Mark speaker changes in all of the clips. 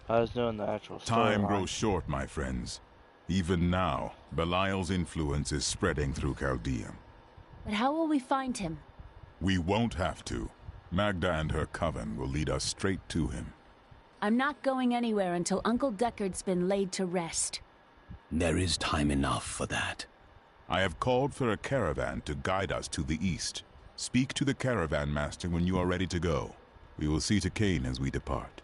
Speaker 1: I was doing the actual
Speaker 2: Time
Speaker 1: storyline.
Speaker 2: grows short, my friends. Even now, Belial's influence is spreading through Chaldeum.
Speaker 3: But how will we find him?
Speaker 2: We won't have to. Magda and her coven will lead us straight to him.
Speaker 3: I'm not going anywhere until Uncle Deckard's been laid to rest.
Speaker 4: There is time enough for that.
Speaker 2: I have called for a caravan to guide us to the east. Speak to the caravan master when you are ready to go. We will see to Cain as we depart.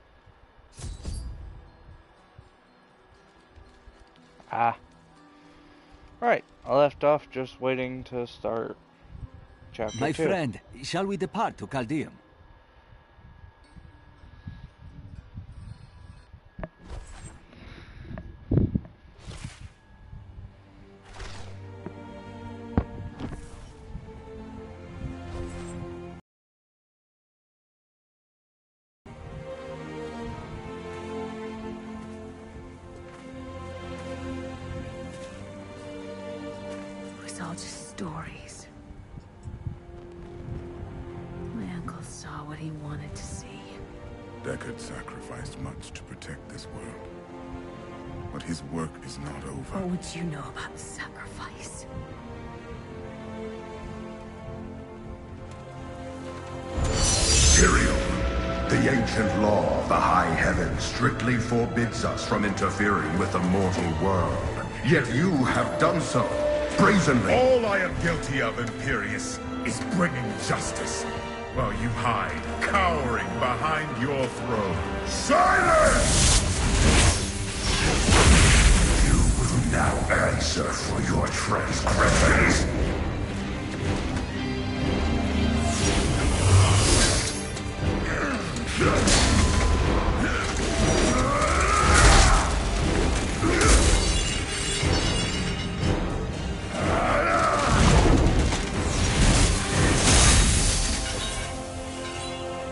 Speaker 1: Right. I left off just waiting to start chapter 2.
Speaker 5: My friend, shall we depart to Chaldeum?
Speaker 3: It was all just stories. My uncle saw what he wanted to see.
Speaker 2: Deckard sacrificed much to protect this world. But his work is not over.
Speaker 3: What would you know about sacrifice?
Speaker 6: Tyrael, the ancient law of the high heavens strictly forbids us from interfering with the mortal world. Yet you have done so, brazenly.
Speaker 7: All I am guilty of, Imperius, is bringing justice, while you hide, cowering behind your throne.
Speaker 6: Silence! You will now answer for your transgressions.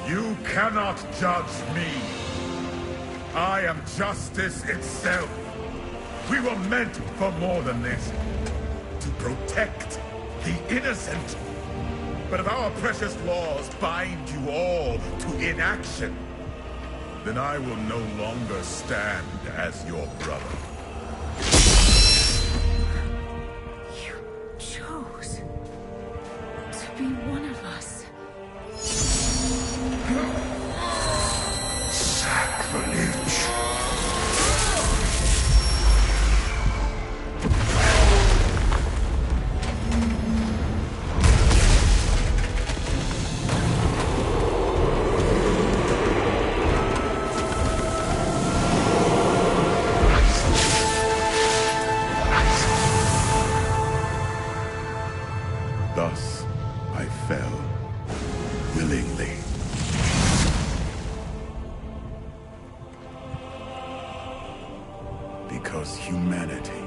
Speaker 7: You cannot judge me. I am justice itself. We were meant for more than this. To protect the innocent. But if our precious laws bind you all to inaction, then I will no longer stand as your brother.
Speaker 3: You chose to be one of us.
Speaker 6: Sacrilege.
Speaker 2: Thus, I fell willingly. Because humanity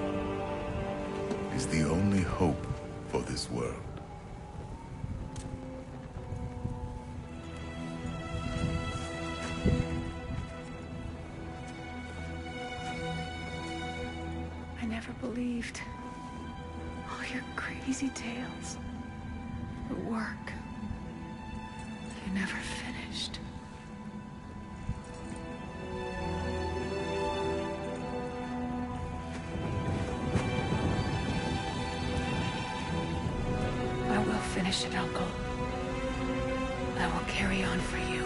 Speaker 2: is the only hope for this world.
Speaker 3: I never believed all your crazy tales. The work you never finished. I will finish it, Uncle. I will carry on for you.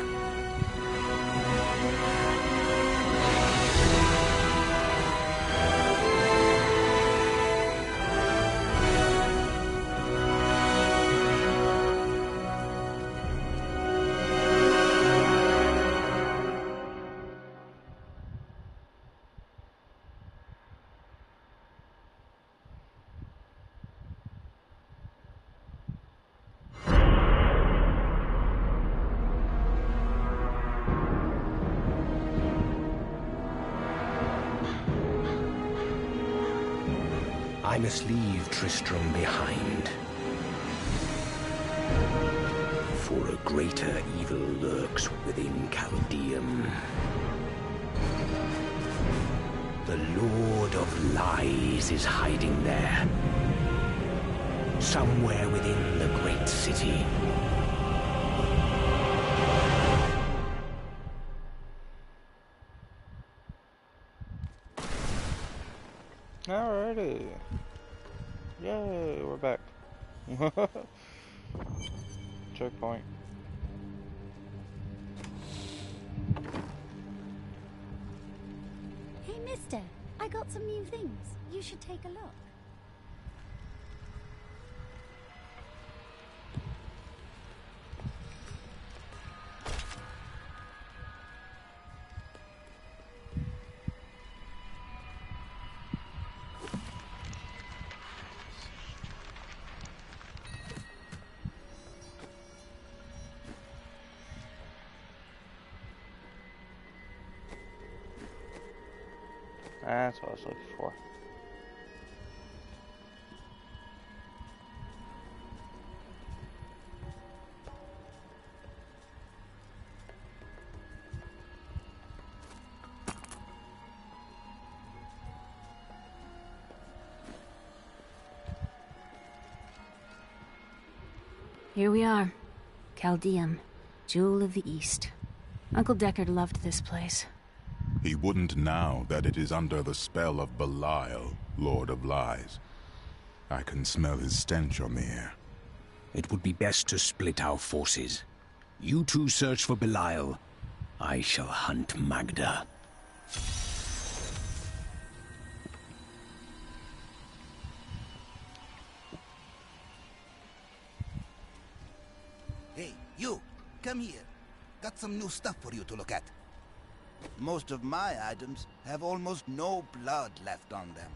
Speaker 4: I must leave Tristram behind. For a greater evil lurks within Chaldeum. The Lord of Lies is hiding there. Somewhere within the great city.
Speaker 1: Alrighty. Yay, we're back. Checkpoint.
Speaker 8: Hey, mister, I got some new things. You should take a look.
Speaker 1: That's what I was looking for.
Speaker 8: Here we are. Chaldeum, Jewel of the East. Uncle Deckard loved this place.
Speaker 2: He wouldn't now that it is under the spell of Belial, Lord of Lies. I can smell his stench on the air.
Speaker 4: It would be best to split our forces. You two search for Belial. I shall hunt Magda.
Speaker 9: Hey, you! Come here. Got some new stuff for you to look at. Most of my items have almost no blood left on them.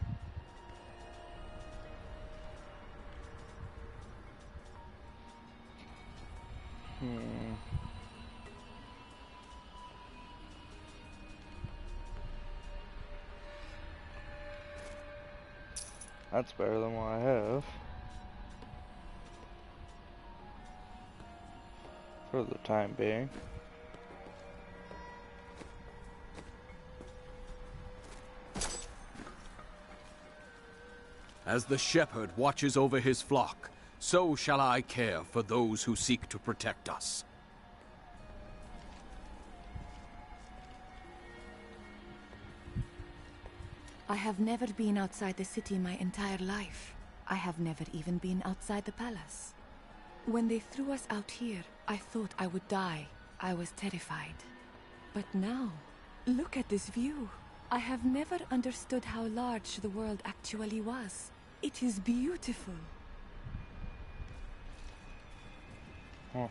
Speaker 1: That's better than what I have. For the time being.
Speaker 10: As the shepherd watches over his flock, so shall I care for those who seek to protect us.
Speaker 3: I have never been outside the city my entire life. I have never even been outside the palace. When they threw us out here, I thought I would die. I was terrified. But now, look at this view. I have never understood how large the world actually was. It is beautiful.
Speaker 1: Huh.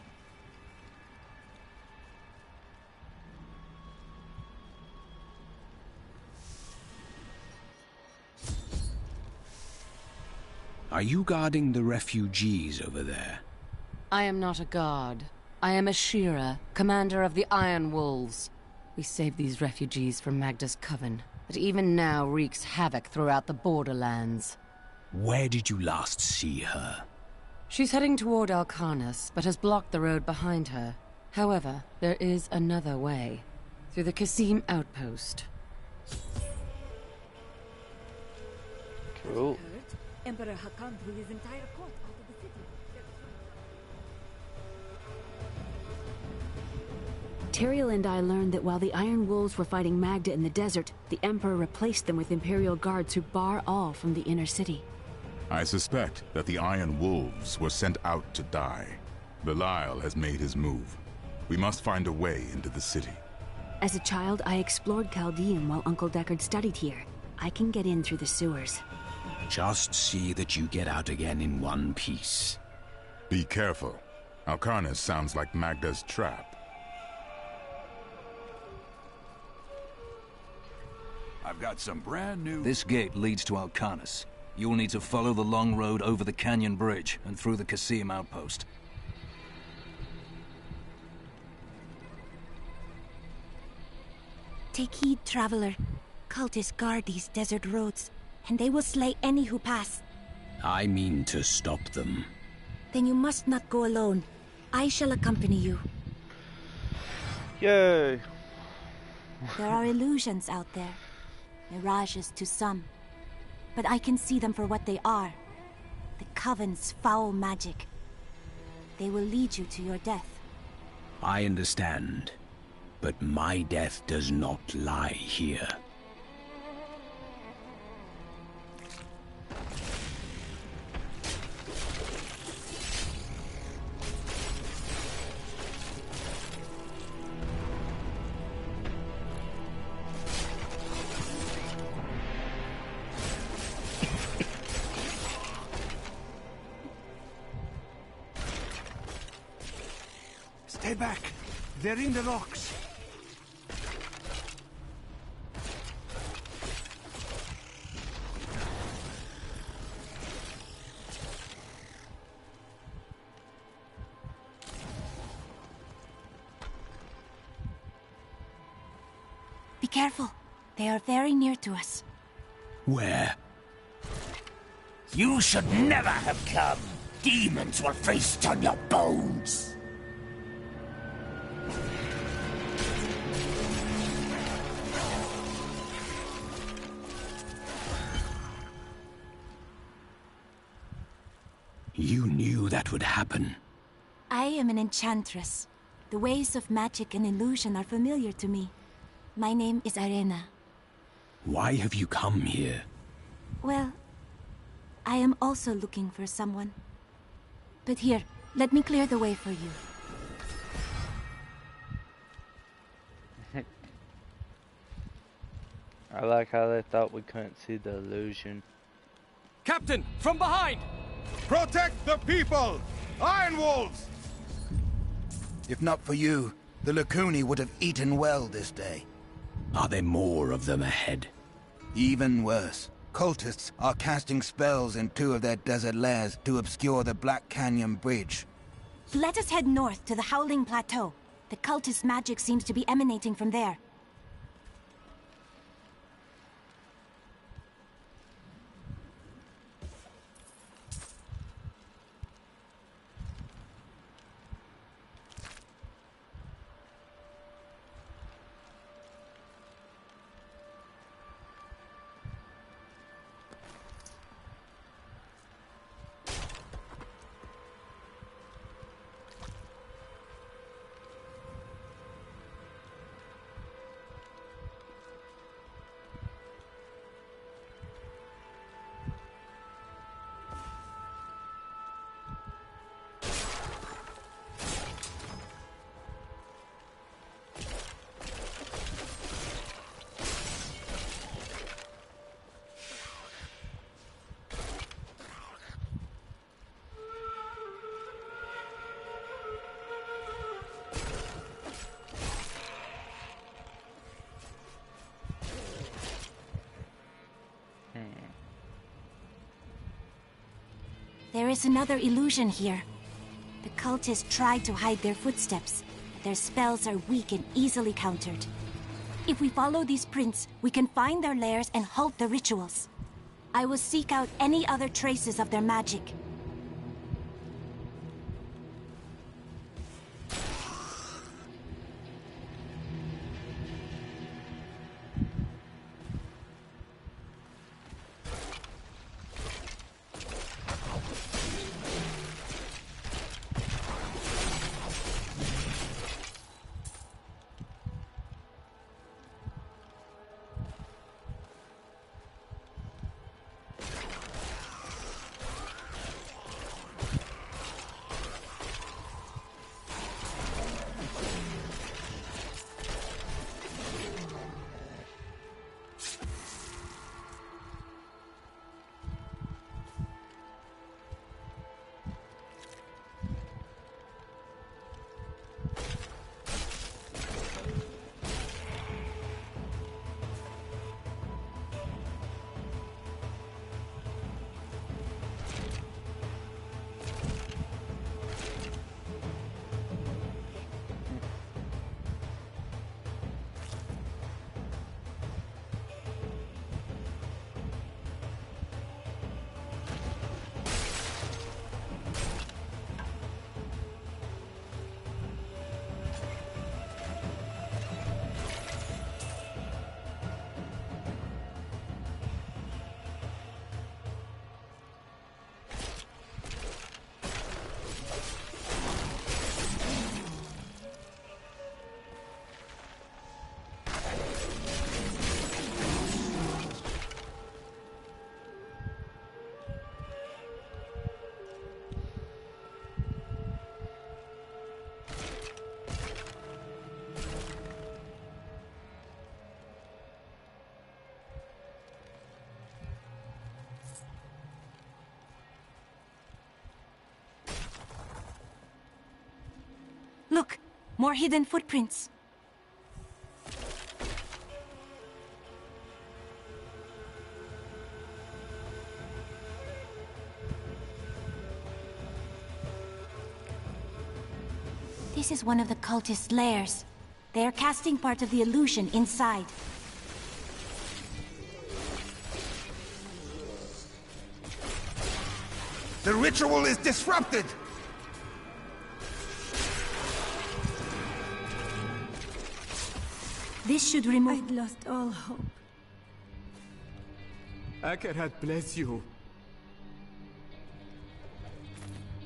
Speaker 4: Are you guarding the refugees over there?
Speaker 11: I am not a guard. I am a Shira, commander of the Iron Wolves. We saved these refugees from Magda's coven, that even now wreaks havoc throughout the borderlands.
Speaker 4: Where did you last see her?
Speaker 11: She's heading toward Alcarnus, but has blocked the road behind her. However, there is another way. Through the Kasim outpost.
Speaker 1: Cool.
Speaker 3: Emperor Hakan threw his entire court out of the city.
Speaker 8: Tyrael and I learned that while the Iron Wolves were fighting Magda in the desert, the Emperor replaced them with Imperial guards who bar all from the inner city.
Speaker 2: I suspect that the Iron Wolves were sent out to die. Belial has made his move. We must find a way into the city.
Speaker 8: As a child, I explored Chaldeum while Uncle Deckard studied here. I can get in through the sewers.
Speaker 4: Just see that you get out again in one piece.
Speaker 2: Be careful. Alcarnus sounds like Magda's trap.
Speaker 5: I've got some brand new... This gate leads to Alcarnus. You'll need to follow the long road over the canyon bridge and through the Kasim outpost.
Speaker 8: Take heed, traveler. Cultists guard these desert roads, and they will slay any who pass.
Speaker 4: I mean to stop them.
Speaker 8: Then you must not go alone. I shall accompany you.
Speaker 1: Yay!
Speaker 8: There are illusions out there. Mirages to some. But I can see them for what they are. The Coven's foul magic. They will lead you to your death.
Speaker 4: I understand. But my death does not lie here.
Speaker 12: Stay back. They're in the rocks.
Speaker 8: Be careful. They are very near to us.
Speaker 4: Where?
Speaker 13: You should never have come. Demons will feast on your bones.
Speaker 4: You knew that would happen.
Speaker 8: I am an enchantress. The ways of magic and illusion are familiar to me. My name is Arena.
Speaker 4: Why have you come here?
Speaker 8: Well, I am also looking for someone. But here, let me clear the way for you.
Speaker 1: I like how they thought we couldn't see the illusion.
Speaker 10: Captain, from behind!
Speaker 7: Protect the people! Iron Wolves!
Speaker 9: If not for you, the Lacuni would have eaten well this day.
Speaker 4: Are there more of them ahead?
Speaker 9: Even worse. Cultists are casting spells in 2 of their desert lairs to obscure the Black Canyon Bridge.
Speaker 8: Let us head north to the Howling Plateau. The cultist magic seems to be emanating from there. There is another illusion here. The cultists try to hide their footsteps, but their spells are weak and easily countered. If we follow these prints, we can find their lairs and halt the rituals. I will seek out any other traces of their magic. Look, more hidden footprints. This is one of the cultist lairs. They are casting part of the illusion inside.
Speaker 9: The ritual is disrupted!
Speaker 8: This should remove...
Speaker 3: I'd lost all hope.
Speaker 12: Akarat bless you.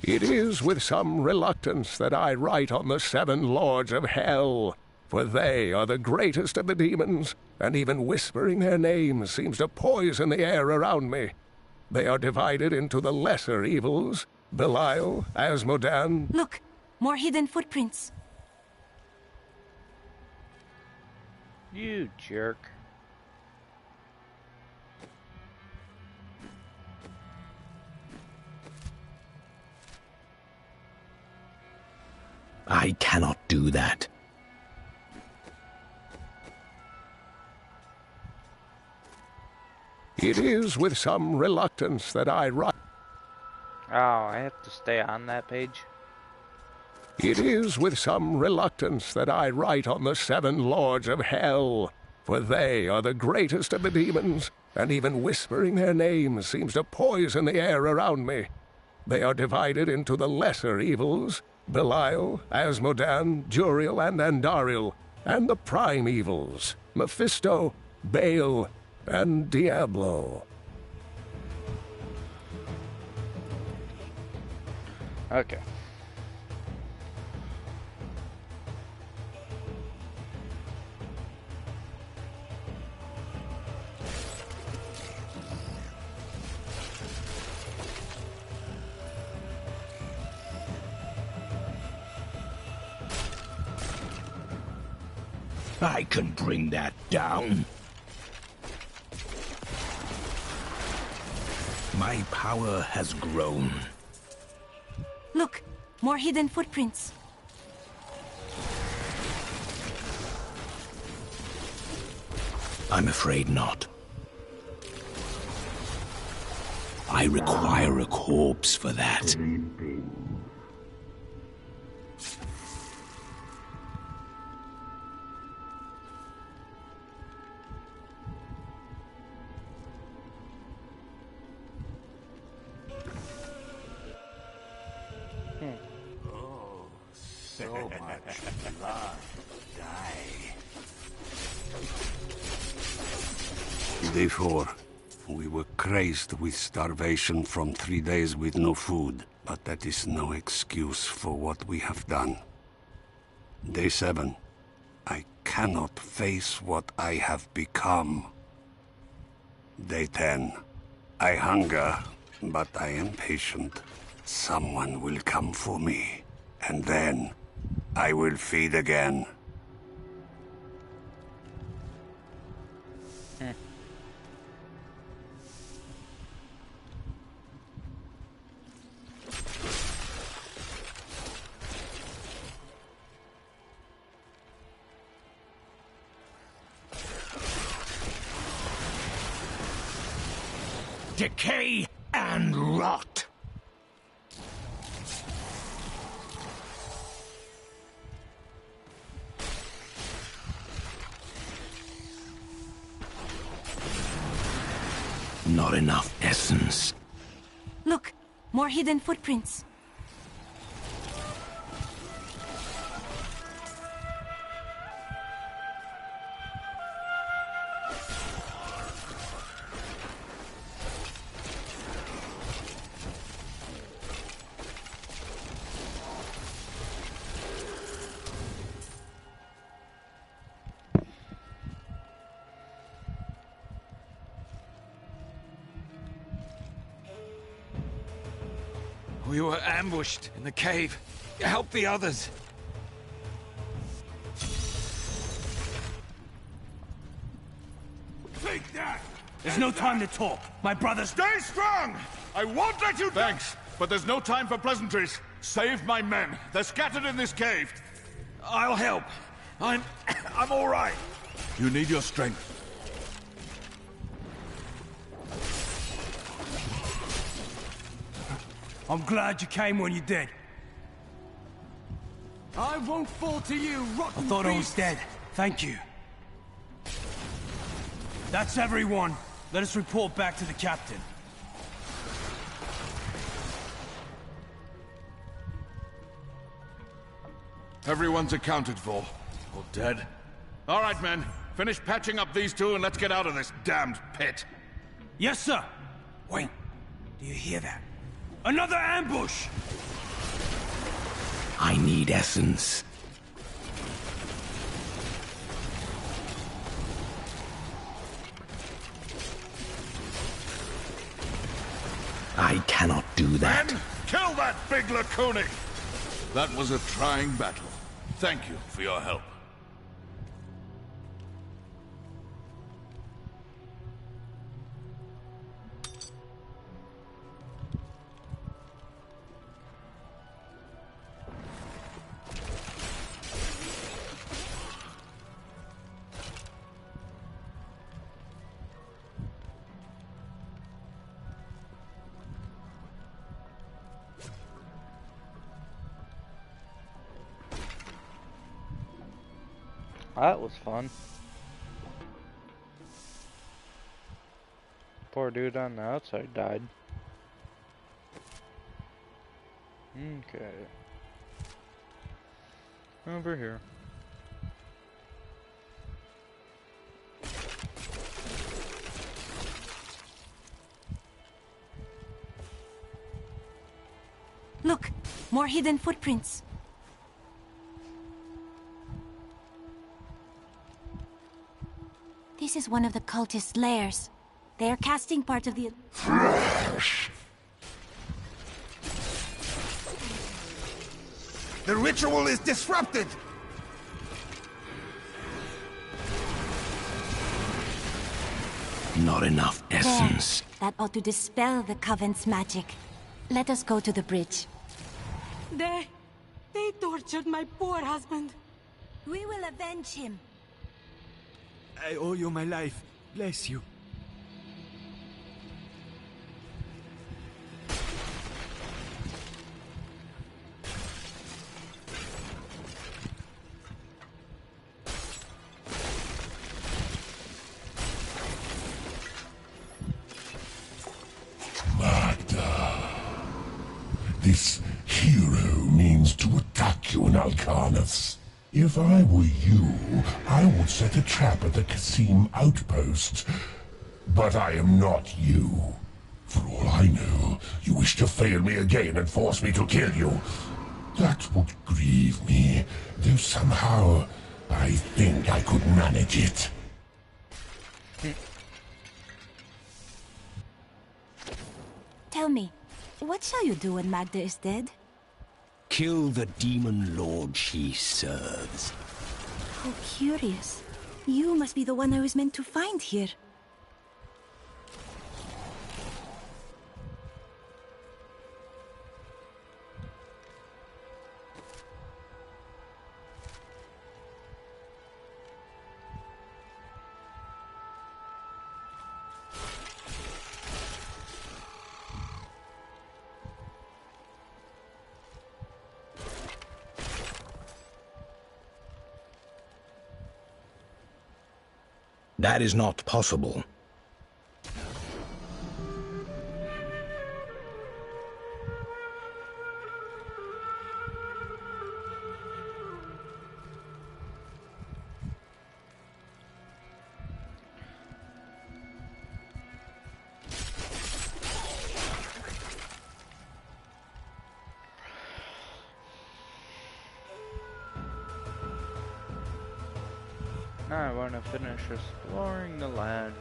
Speaker 14: It is with some reluctance that I write on the 7 lords of hell, for they are the greatest of the demons, and even whispering their names seems to poison the air around me. They are divided into the lesser evils, Belial, Asmodan...
Speaker 8: Look! More hidden footprints.
Speaker 1: You jerk.
Speaker 4: I cannot do that.
Speaker 14: It is with some reluctance that I write...
Speaker 1: Oh, I have to stay on that page?
Speaker 14: It is with some reluctance that I write on the 7 lords of hell, for they are the greatest of the demons, and even whispering their names seems to poison the air around me. They are divided into the lesser evils, Belial, Asmodan, Juriel, and Andariel, and the prime evils, Mephisto, Baal, and Diablo.
Speaker 1: Okay.
Speaker 4: I can bring that down. My power has grown.
Speaker 8: Look! More hidden footprints.
Speaker 4: I'm afraid not. I require a corpse for that.
Speaker 13: So much blood. Die.
Speaker 15: Day 4. We were crazed with starvation from 3 days with no food, but that is no excuse for what we have done. Day 7. I cannot face what I have become. Day 10. I hunger, but I am patient. Someone will come for me, and then I will feed again.
Speaker 13: Decay and rot.
Speaker 4: Not enough essence.
Speaker 8: Look! More hidden footprints.
Speaker 12: We were ambushed in the cave. Help the others.
Speaker 7: Take that!
Speaker 12: There's no time to talk. My brother's...
Speaker 7: Stay strong! I won't let you... Thanks, but there's no time for pleasantries. Save my men. They're scattered in this cave.
Speaker 12: I'll help. I'm all right.
Speaker 7: You need your strength.
Speaker 16: I'm glad you came when you did. I won't fall to you, rotten I thought beasts. I was dead. Thank you. That's everyone. Let us report back to the captain.
Speaker 7: Everyone's accounted for. Or dead. All right, men. Finish patching up these two and let's get out of this damned pit.
Speaker 16: Yes, sir. Wait. Do you hear that? Another ambush!
Speaker 4: I need essence. I cannot do that.
Speaker 7: Men, kill that big Laconic! That was a trying battle. Thank you for your help.
Speaker 1: That was fun. Poor dude on the outside died. Okay. Over here.
Speaker 8: Look, more hidden footprints. This is one of the cultist lairs. They are casting part of the...
Speaker 9: The ritual is disrupted!
Speaker 4: Not enough essence.
Speaker 8: There. That ought to dispel the Coven's magic. Let us go to the bridge.
Speaker 3: They tortured my poor husband.
Speaker 8: We will avenge him.
Speaker 16: I owe you my life. Bless you.
Speaker 6: Magda. This hero means to attack you in Alcarnus. If I were you, I would set a trap at the Kasim outpost. But I am not you. For all I know, you wish to fail me again and force me to kill you. That would grieve me, though somehow I think I could manage it.
Speaker 8: Tell me, what shall you do when Magda is dead?
Speaker 4: Kill the demon lord she serves.
Speaker 8: How curious. You must be the one I was meant to find here.
Speaker 4: That is not possible.
Speaker 1: I want to finish exploring the land.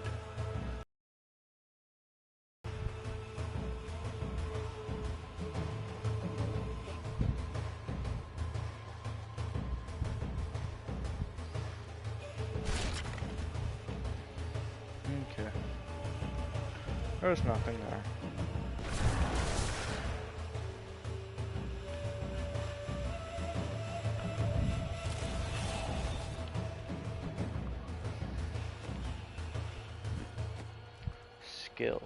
Speaker 1: Okay. There's nothing there. skills.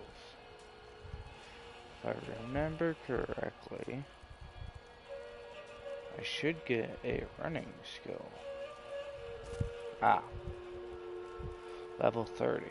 Speaker 1: If I remember correctly, I should get a running skill. Ah. Level 30.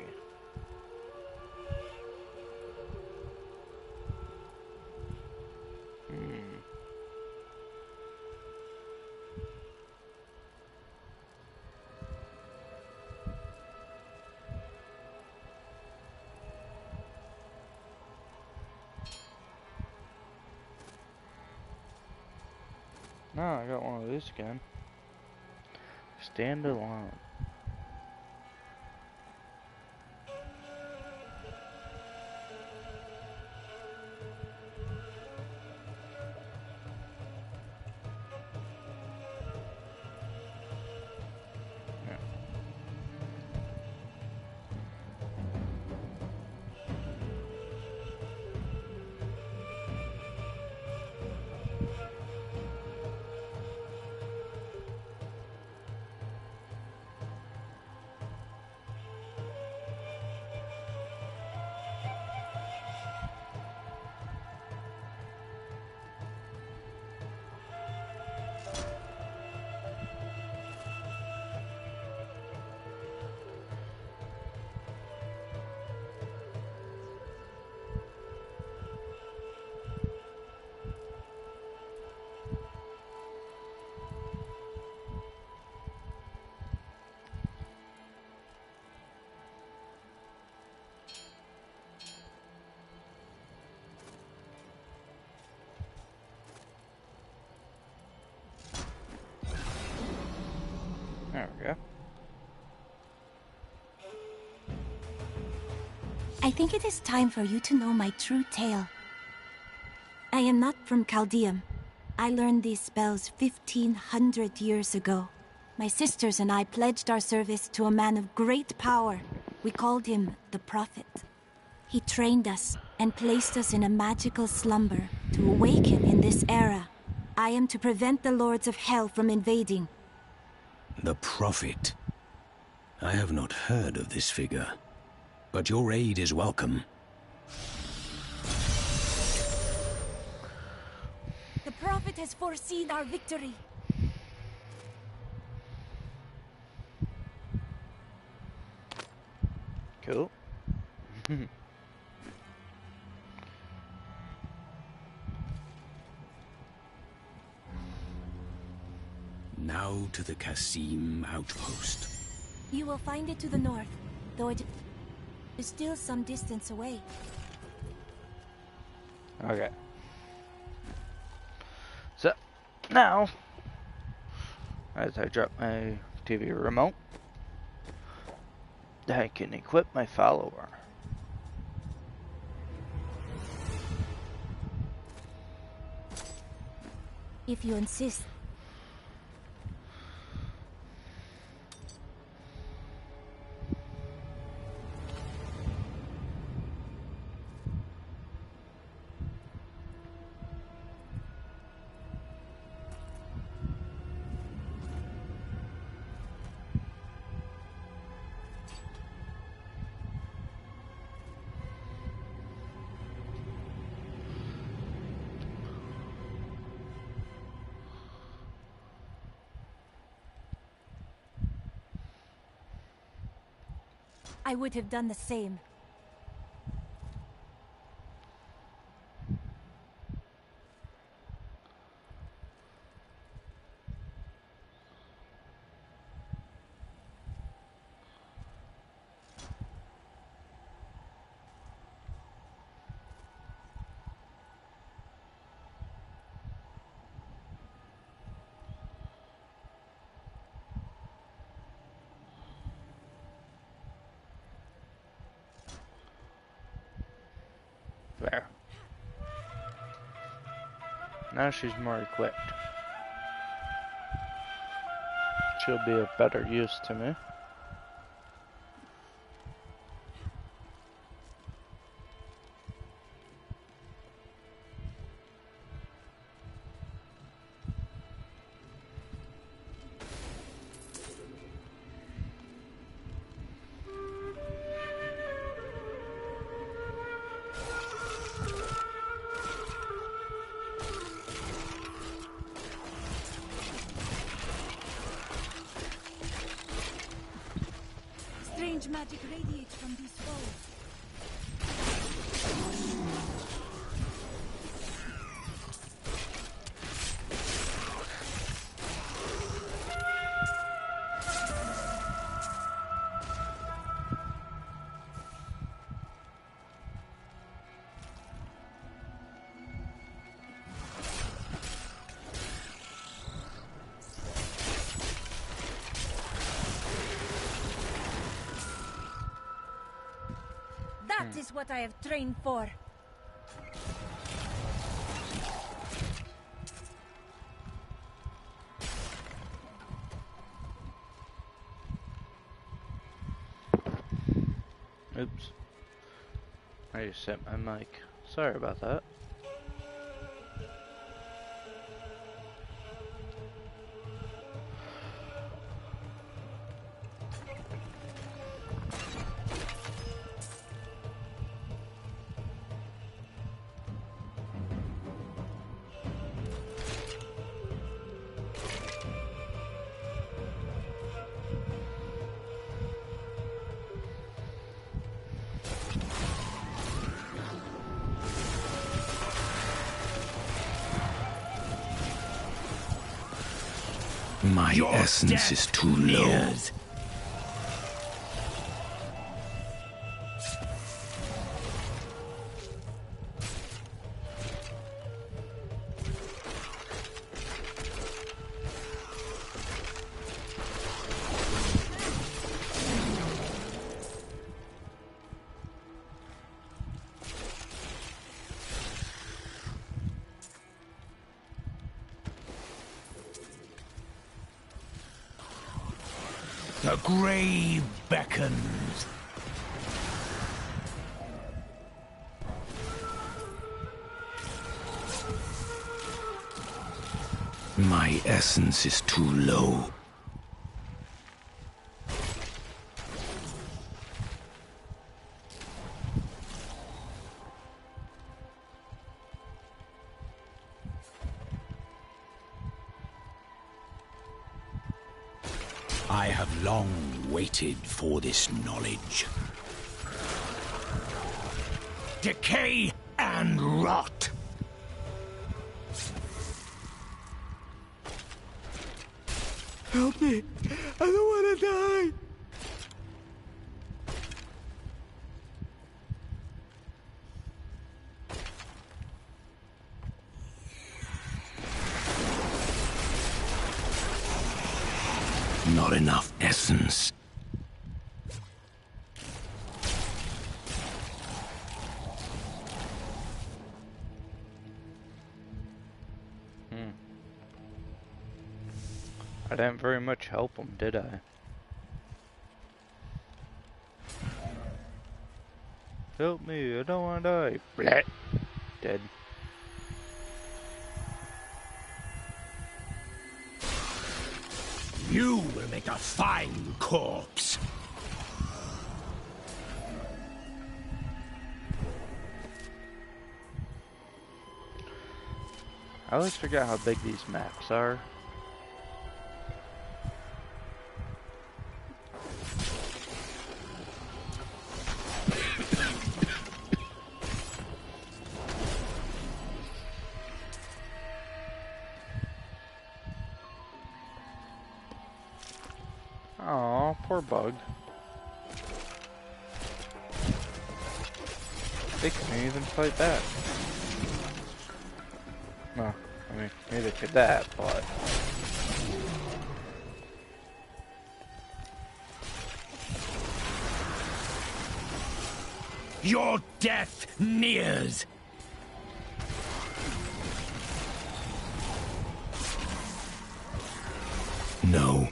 Speaker 1: No, I got one of these again. Stand alone. There we go.
Speaker 8: I think it is time for you to know my true tale. I am not from Chaldeum. I learned these spells 1,500 years ago. My sisters and I pledged our service to a man of great power. We called him the Prophet. He trained us and placed us in a magical slumber to awaken in this era. I am to prevent the Lords of Hell from invading.
Speaker 4: The Prophet. I have not heard of this figure, but your aid is welcome.
Speaker 8: The Prophet has foreseen our victory.
Speaker 1: Cool.
Speaker 4: Now to the Qasim outpost.
Speaker 8: You will find it to the north, though it is still some distance away.
Speaker 1: Okay. So, now, as I drop my TV remote, I can equip my follower.
Speaker 8: If you insist. I would have done the same.
Speaker 1: There. Now she's more equipped. She'll be of better use to me.
Speaker 8: strange magic radiates from these walls. That is what I have trained for.
Speaker 1: Oops. I just set my mic. Sorry about that.
Speaker 4: My essence is too low.
Speaker 13: The grave beckons.
Speaker 4: My essence is too low. I have long waited for this knowledge.
Speaker 13: Decay and rot.
Speaker 16: Help me! I don't want to die!
Speaker 4: Not enough essence.
Speaker 1: I didn't very much help him, did I? Help me, I don't want to die. Blech. Dead.
Speaker 13: You will make a fine corpse.
Speaker 1: I always forget how big these maps are. Aw, poor bug. They couldn't even fight back. No, I mean, neither could that, but...
Speaker 13: Your death nears.
Speaker 4: No.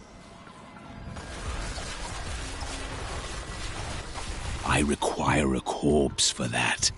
Speaker 4: I require a corpse for that.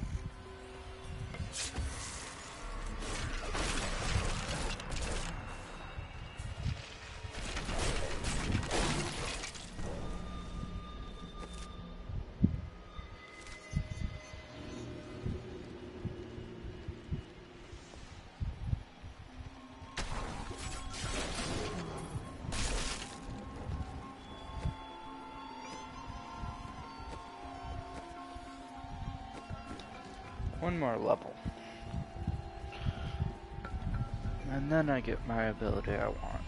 Speaker 1: One more level. And then I get my ability I want.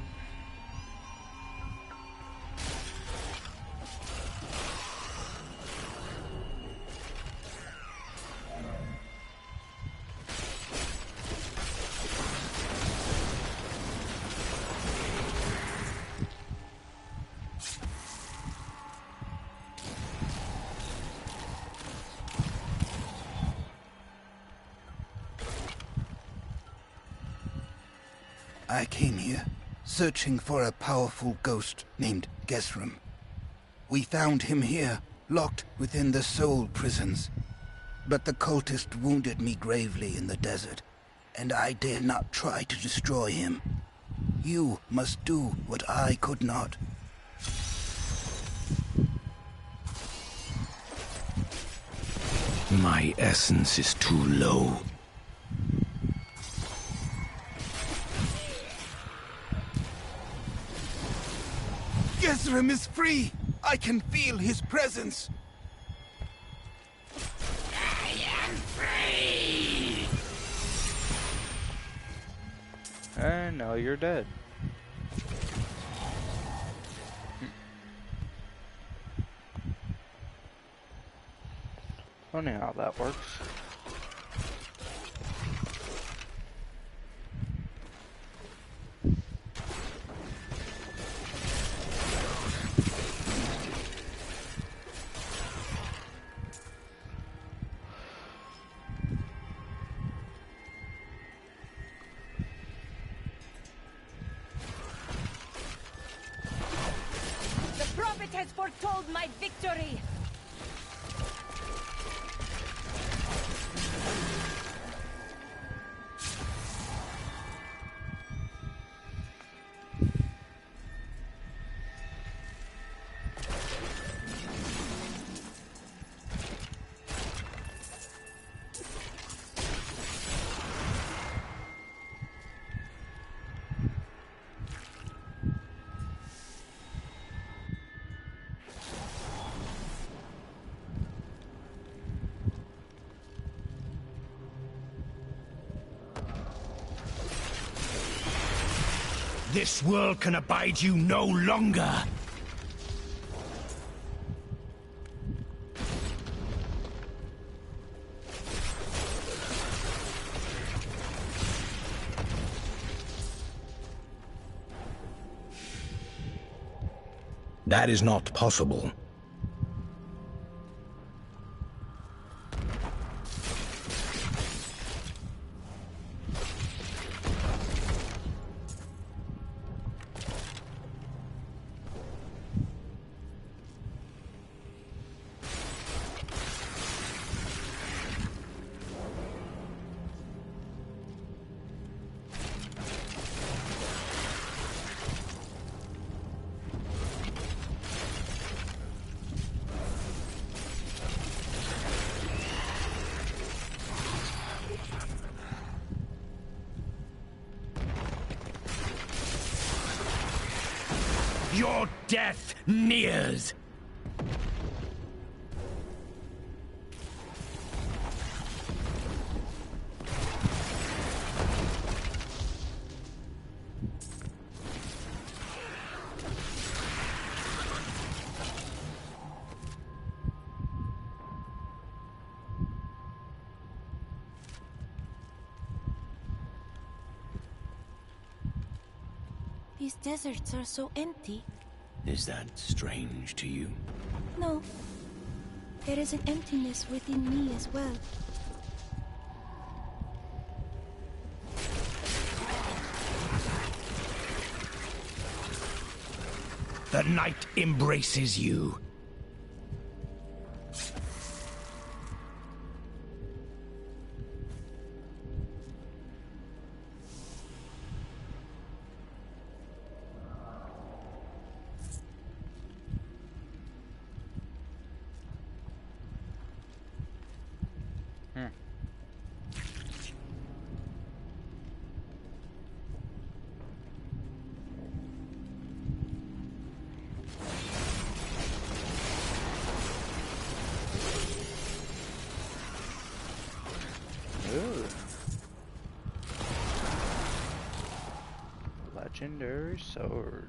Speaker 9: I came here, searching for a powerful ghost named Gesram. We found him here, locked within the soul prisons. But the cultist wounded me gravely in the desert, and I dare not try to destroy him. You must do what I could not.
Speaker 4: My essence is too low.
Speaker 9: Gesram is free! I can feel his presence!
Speaker 13: I am free!
Speaker 1: And now you're dead. Funny how that works.
Speaker 17: The prophet has foretold my victory!
Speaker 16: This world can abide you no longer!
Speaker 4: That is not possible.
Speaker 16: Your death nears!
Speaker 8: These deserts are so empty.
Speaker 4: Is that strange to you?
Speaker 8: No. There is an emptiness within me as well.
Speaker 16: The night embraces you.
Speaker 1: legendary sword.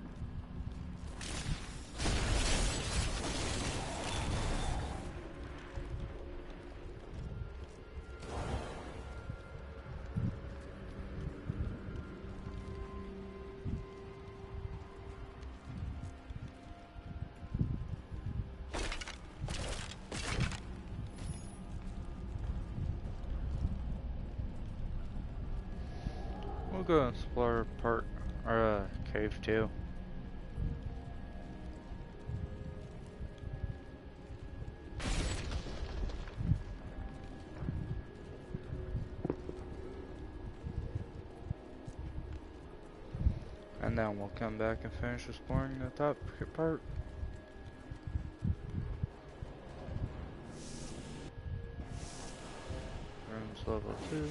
Speaker 1: We'll go explore part or cave 2. And then we'll come back and finish exploring the top part. Rooms level 2.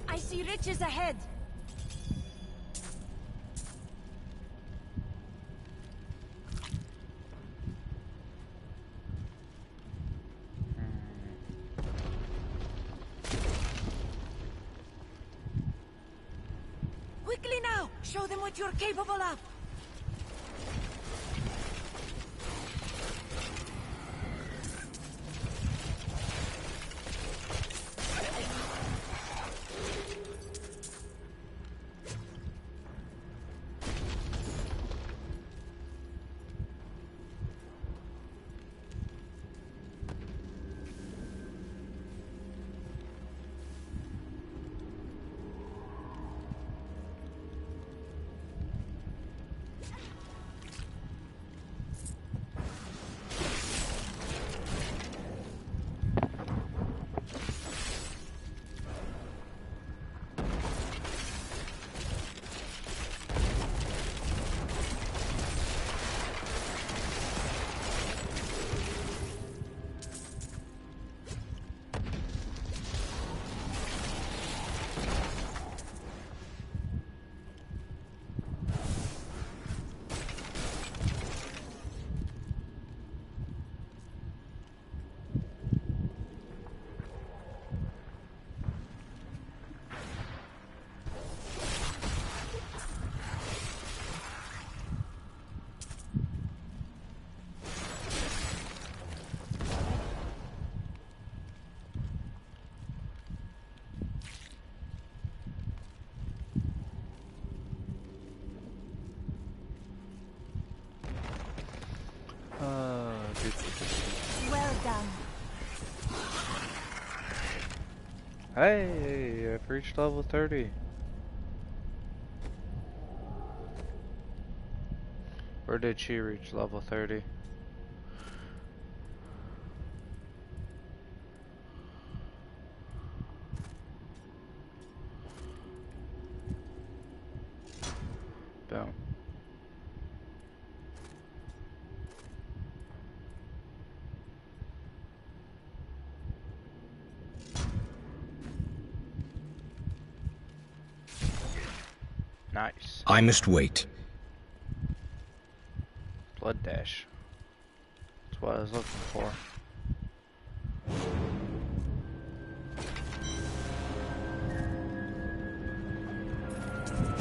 Speaker 17: I see riches ahead. Quickly now! Show them what you're capable of! Well done.
Speaker 1: Hey, I've reached level 30. Or did she reach level 30? Boom. Nice.
Speaker 4: I must wait.
Speaker 1: Blood dash. That's what I was looking for.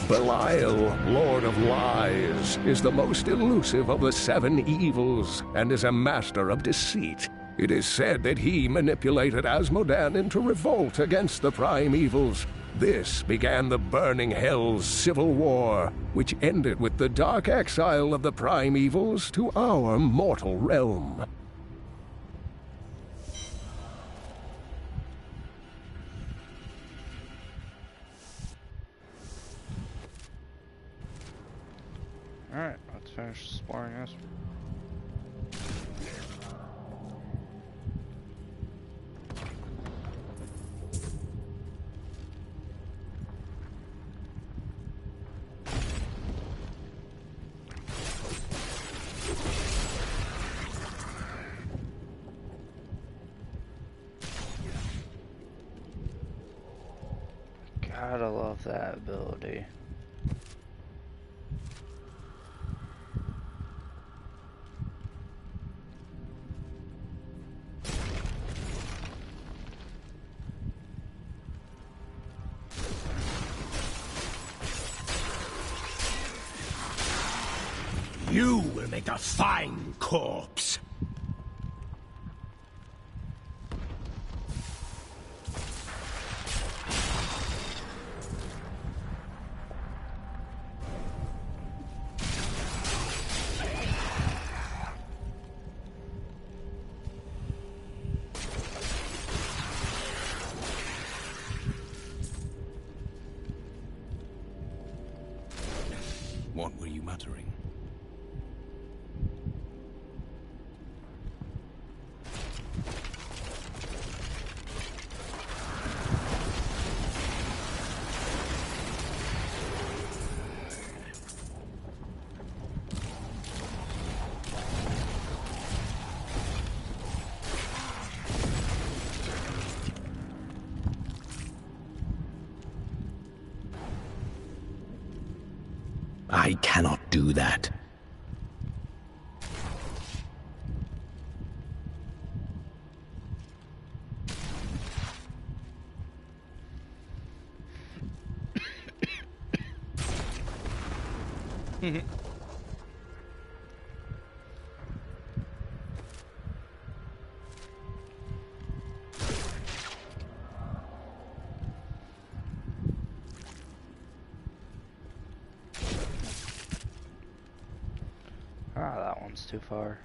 Speaker 14: Belial, Lord of Lies, is the most elusive of the 7 evils, and is a master of deceit. It is said that he manipulated Asmodan into revolt against the prime evils, This began the Burning Hell's civil war, which ended with the dark exile of the primevals to our mortal realm.
Speaker 1: Alright, let's finish exploring this. Gotta love that ability.
Speaker 4: You will make a fine corpse.
Speaker 10: What were you muttering?
Speaker 4: I cannot do that.
Speaker 1: Ah, that one's too far.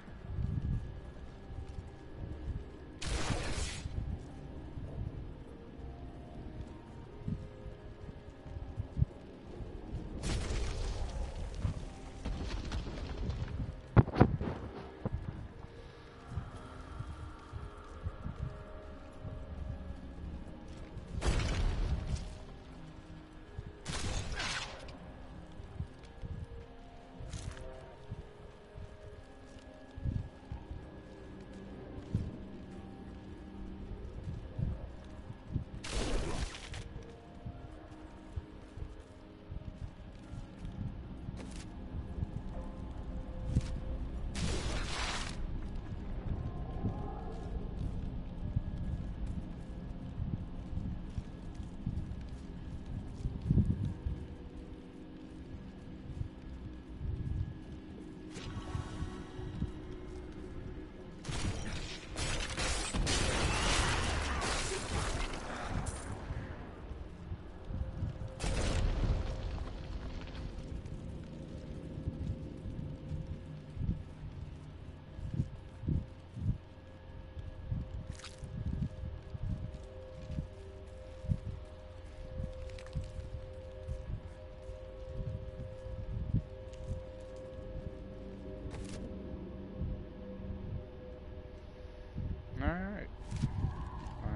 Speaker 1: Alright.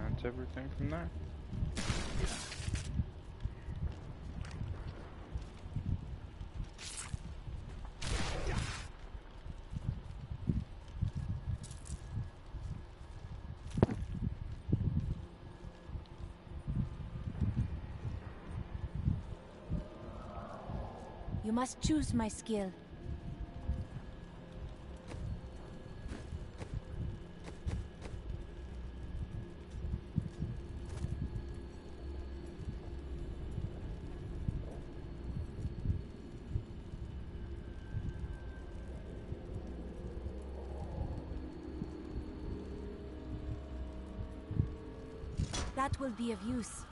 Speaker 1: That's everything from there.
Speaker 8: You must choose my skill. That will be of use.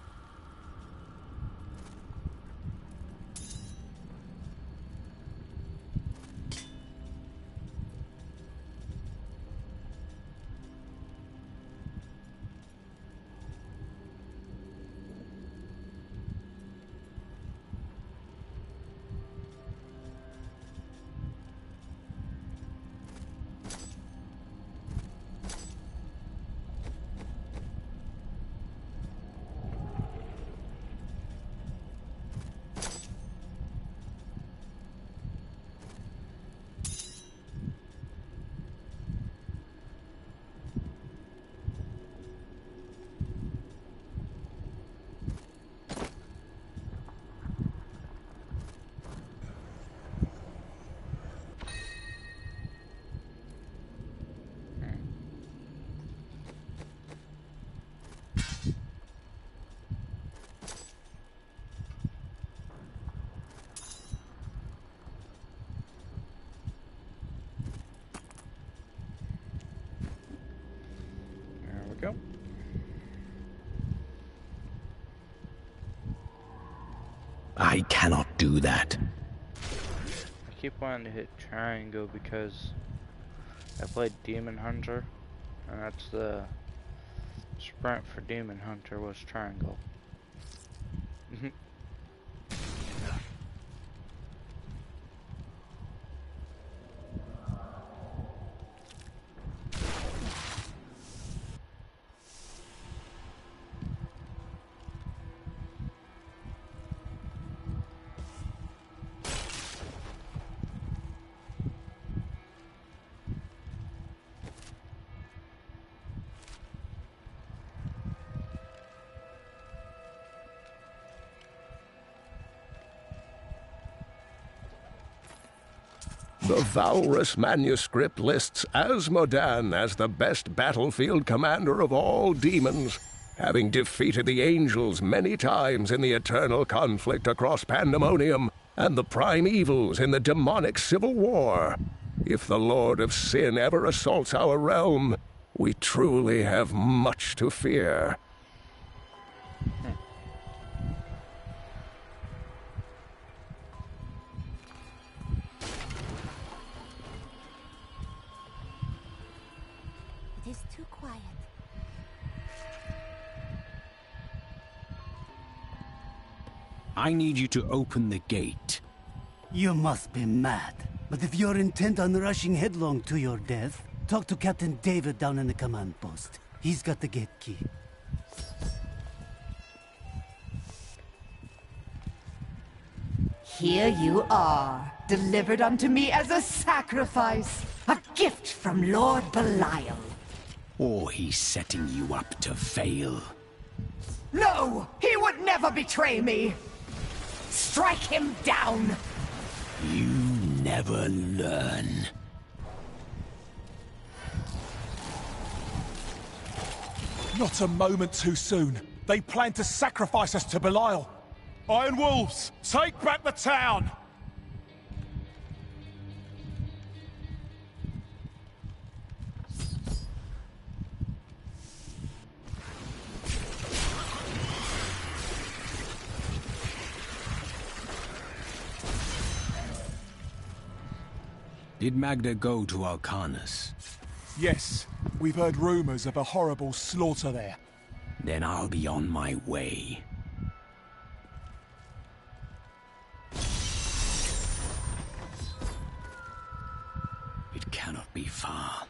Speaker 1: go.
Speaker 4: I cannot do that.
Speaker 1: I keep wanting to hit triangle because I played Demon Hunter, and that's the sprint for Demon Hunter was triangle.
Speaker 14: The Valrus manuscript lists Asmodan as the best battlefield commander of all demons, having defeated the angels many times in the eternal conflict across Pandemonium and the prime evils in the demonic civil war. If the Lord of Sin ever assaults our realm, we truly have much to fear.
Speaker 8: It is too quiet.
Speaker 4: I need you to open the gate.
Speaker 18: You must be mad. But if you're intent on rushing headlong to your death, talk to Captain David down in the command post. He's got the gate key.
Speaker 19: Here you are, delivered unto me as a sacrifice, a gift from Lord Belial.
Speaker 4: Or he's setting you up to fail.
Speaker 19: No, he would never betray me. Strike him down.
Speaker 4: You never learn.
Speaker 20: Not a moment too soon. They plan to sacrifice us to Belial. Iron Wolves, take back the town!
Speaker 4: Did Magda go to Alcanus?
Speaker 20: Yes, we've heard rumors of a horrible slaughter there.
Speaker 4: Then I'll be on my way. It cannot be far.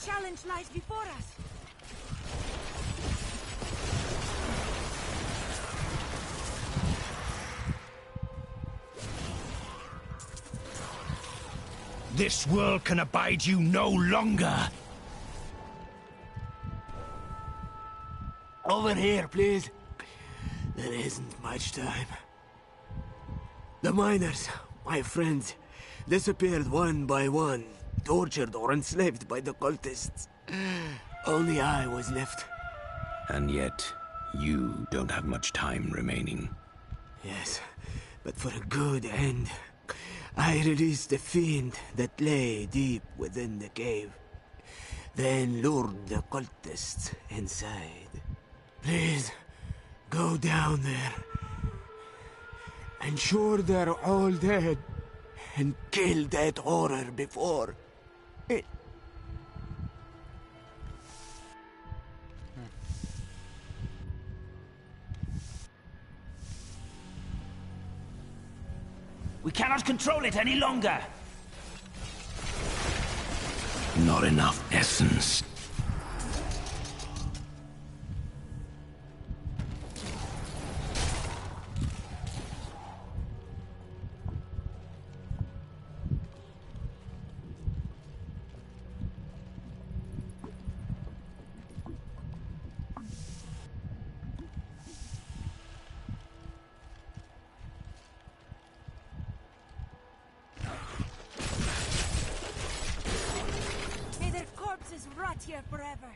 Speaker 17: Challenge lies before us.
Speaker 16: This world can abide you no longer.
Speaker 21: Over here, please. There isn't much time. The miners, my friends, disappeared one by one. Tortured or enslaved by the cultists. Only I was left.
Speaker 4: And yet, you don't have much time remaining.
Speaker 21: Yes, but for a good end. I released the fiend that lay deep within the cave. Then lured the cultists inside. Please, go down there. Ensure they're all dead. And kill that horror before it.
Speaker 16: We cannot control it any longer.
Speaker 4: Not enough essence.
Speaker 17: rot here forever.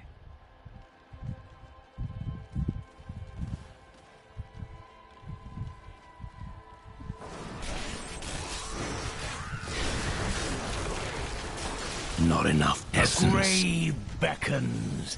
Speaker 4: Not enough essence.
Speaker 18: The grave beckons.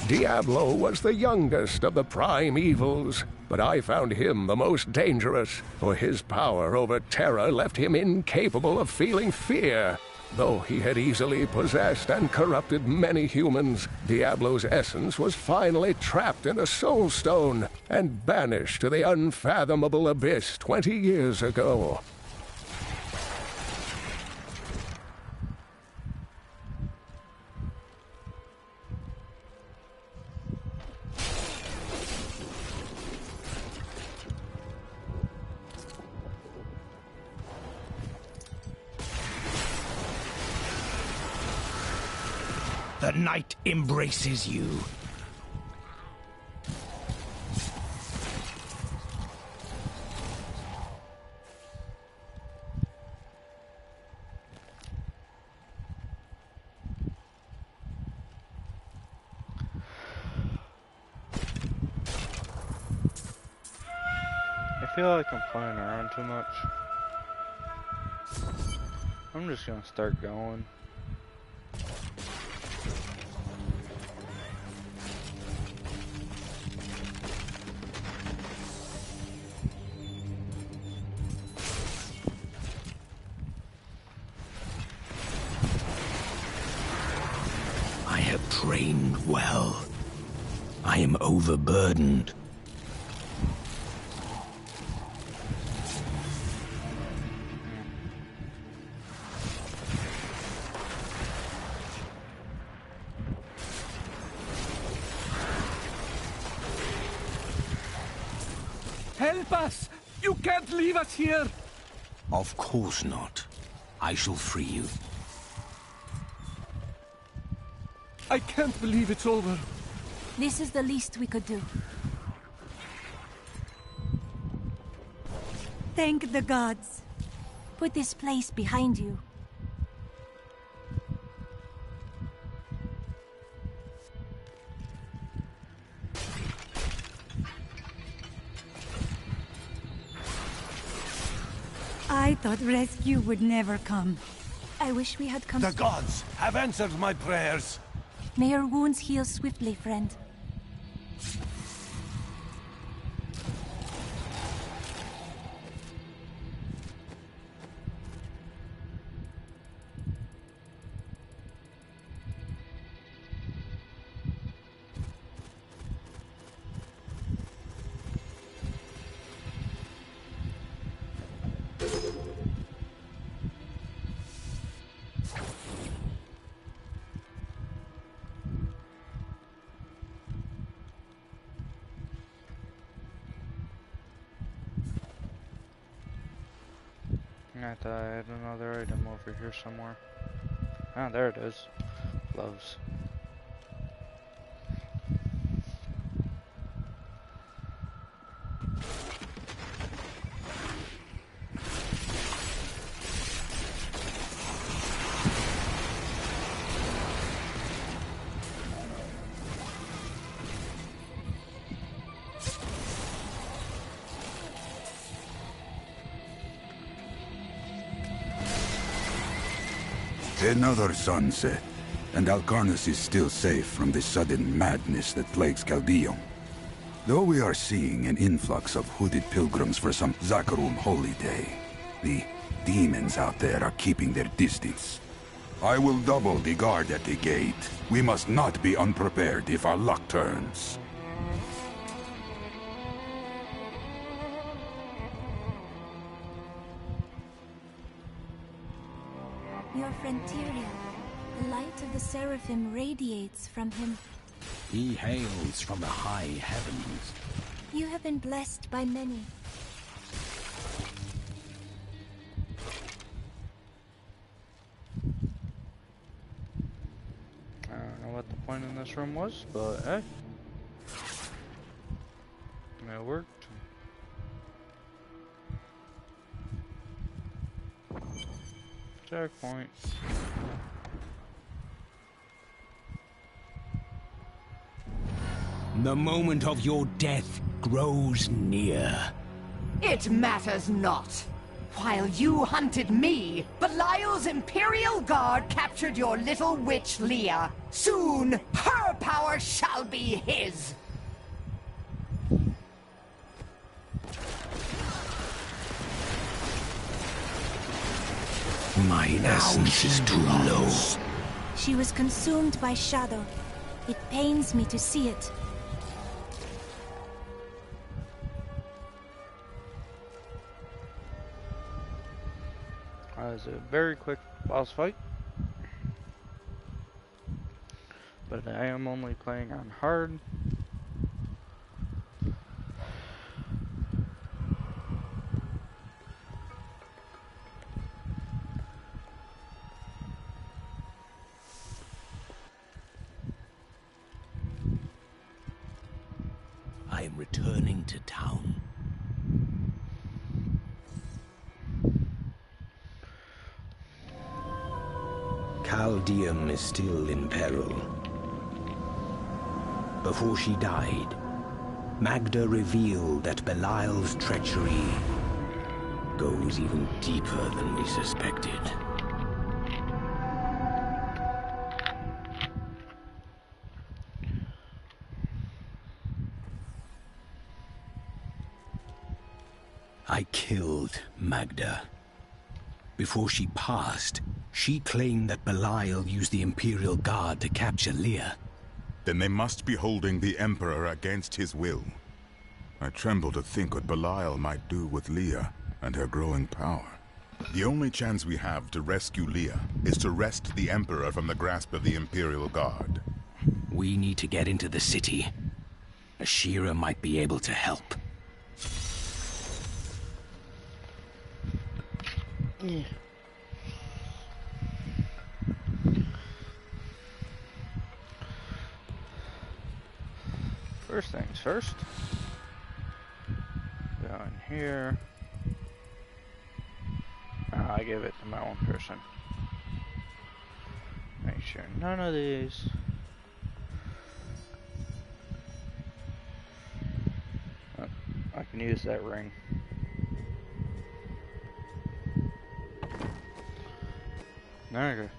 Speaker 14: Diablo was the youngest of the prime evils, but I found him the most dangerous, for his power over terror left him incapable of feeling fear. Though he had easily possessed and corrupted many humans, Diablo's essence was finally trapped in a soul stone and banished to the unfathomable abyss 20 years ago.
Speaker 18: The night embraces you.
Speaker 1: I feel like I'm playing around too much. I'm just gonna start going.
Speaker 4: I have trained well. I am overburdened.
Speaker 16: Help us! You can't leave us here!
Speaker 4: Of course not. I shall free you.
Speaker 16: I can't believe it's over.
Speaker 8: This is the least we could do.
Speaker 17: Thank the gods.
Speaker 8: Put this place behind you.
Speaker 17: I thought rescue would never come.
Speaker 8: I wish we had come.
Speaker 18: The gods have answered my prayers.
Speaker 8: May your wounds heal swiftly, friend.
Speaker 1: I thought I had another item over here somewhere. Ah, there it is. Gloves.
Speaker 7: Another sunset, and Alcarnus is still safe from the sudden madness that plagues Caldeum. Though we are seeing an influx of hooded pilgrims for some Zakarum holy day, the demons out there are keeping their distance. I will double the guard at the gate. We must not be unprepared if our luck turns.
Speaker 8: Your friend Tyrion. The light of the Seraphim radiates from him.
Speaker 4: He hails from the high heavens.
Speaker 8: You have been blessed by many.
Speaker 1: I don't know what the point point in this room was, but hey. It worked. Checkpoint.
Speaker 4: The moment of your death grows near.
Speaker 19: It matters not. While you hunted me, Belial's Imperial Guard captured your little witch Leah. Soon, her power shall be his.
Speaker 4: My essence is too low.
Speaker 8: She was consumed by shadow. It pains me to see it.
Speaker 1: That was a very quick boss fight. But I am only playing on hard.
Speaker 4: I am returning to town. Chaldeum is still in peril. Before she died, Magda revealed that Belial's treachery goes even deeper than we suspected. I killed Magda. Before she passed, she claimed that Belial used the Imperial Guard to capture Leah.
Speaker 2: Then they must be holding the Emperor against his will. I tremble to think what Belial might do with Leah and her growing power. The only chance we have to rescue Leah is to wrest the Emperor from the grasp of the Imperial Guard.
Speaker 4: We need to get into the city. Ashira might be able to help.
Speaker 1: Yeah. First things first. Go in here. I give it to my own person. Make sure none of these. I can use that ring. There we go.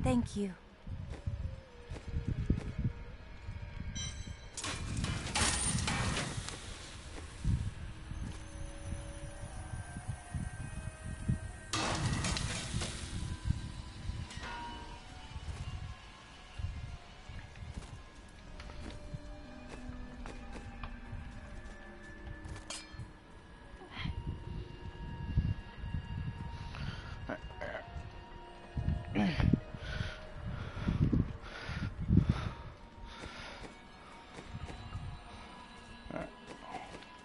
Speaker 8: Thank you.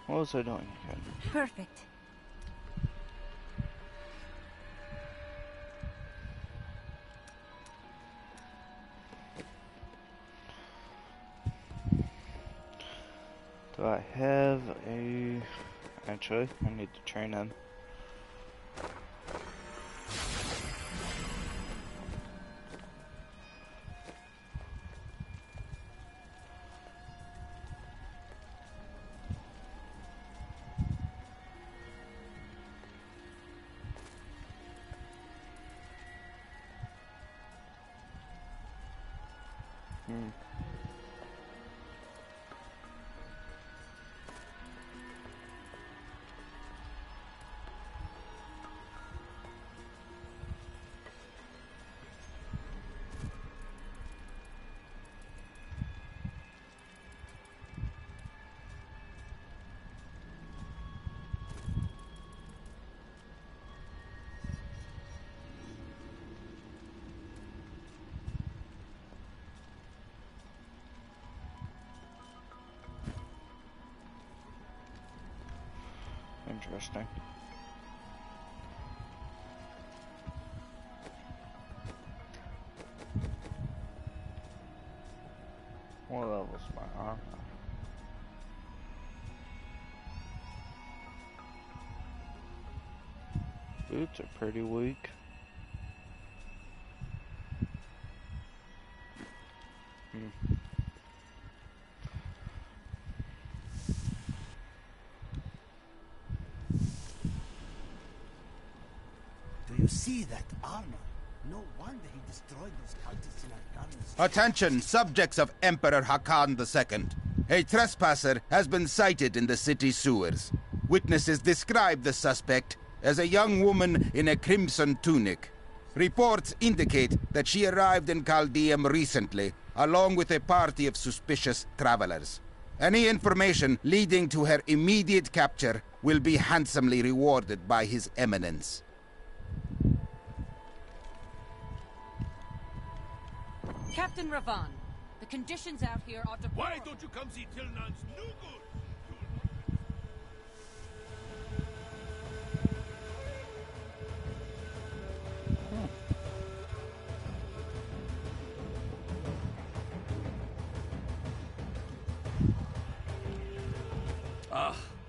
Speaker 1: What was I doing?
Speaker 8: Perfect.
Speaker 1: Do I have a... Actually, I need to train him. interesting. What level's my armor? Boots are pretty weak.
Speaker 18: Do you see that armor? No wonder he destroyed those cultists in our gardens.
Speaker 11: Attention, subjects of Emperor Hakan II. A trespasser has been sighted in the city sewers. Witnesses describe the suspect as a young woman in a crimson tunic. Reports indicate that she arrived in Chaldeum recently, along with a party of suspicious travelers. Any information leading to her immediate capture will be handsomely rewarded by His Eminence.
Speaker 22: Captain Ravan, the conditions out here are deplorable.
Speaker 12: Why don't you come see Tilnan's new good?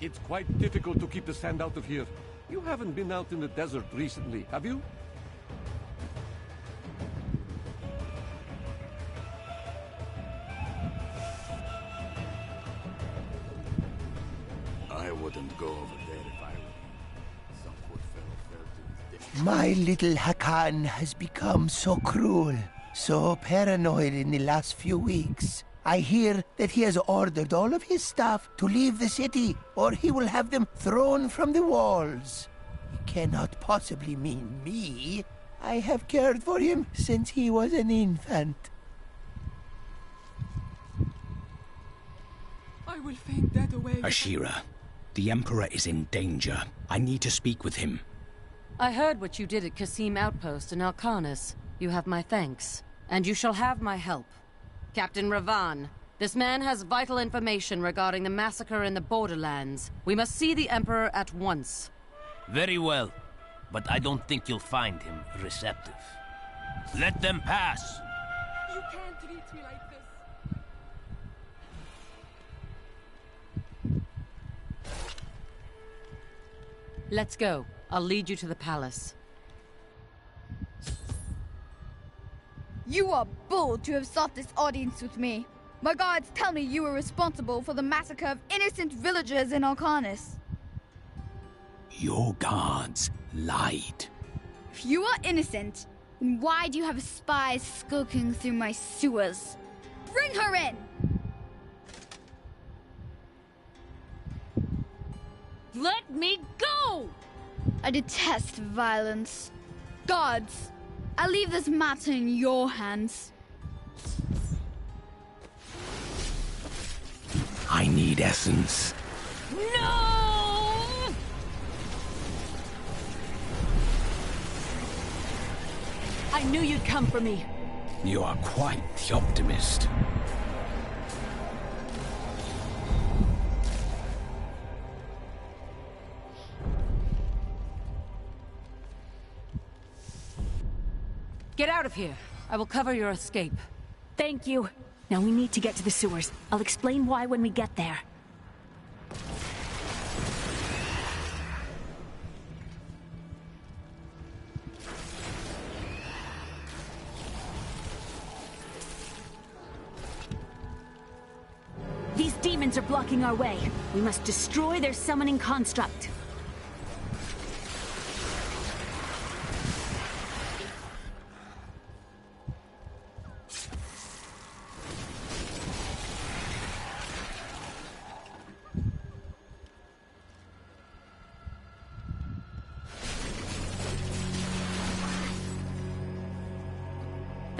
Speaker 14: It's quite difficult to keep the sand out of here. You haven't been out in the desert recently, have you?
Speaker 15: I wouldn't go over there if I were. Some poor fellow fell to his death.
Speaker 9: My little Hakan has become so cruel, so paranoid in the last few weeks. I hear that he has ordered all of his staff to leave the city, or he will have them thrown from the walls. He cannot possibly mean me. I have cared for him since he was an infant.
Speaker 22: I will faint that away.
Speaker 4: Ashira, the Emperor is in danger. I need to speak with him.
Speaker 22: I heard what you did at Kasim Outpost in Alcanis. You have my thanks, and you shall have my help. Captain Ravan, this man has vital information regarding the massacre in the borderlands. We must see the Emperor at once.
Speaker 23: Very well, but I don't think you'll find him receptive. Let them pass!
Speaker 22: You can't treat me like this. Let's go. I'll lead you to the palace.
Speaker 24: You are bold to have sought this audience with me. My guards tell me you were responsible for the massacre of innocent villagers in Alcanis.
Speaker 4: Your guards lied.
Speaker 24: If you are innocent, then why do you have spies skulking through my sewers? Bring her in!
Speaker 22: Let me go!
Speaker 24: I detest violence. Guards, I leave this matter in your hands.
Speaker 4: I need essence.
Speaker 22: No! I knew you'd come for me.
Speaker 4: You are quite the optimist.
Speaker 22: Get out of here. I will cover your escape.
Speaker 8: Thank you. Now we need to get to the sewers. I'll explain why when we get there. These demons are blocking our way. We must destroy their summoning construct.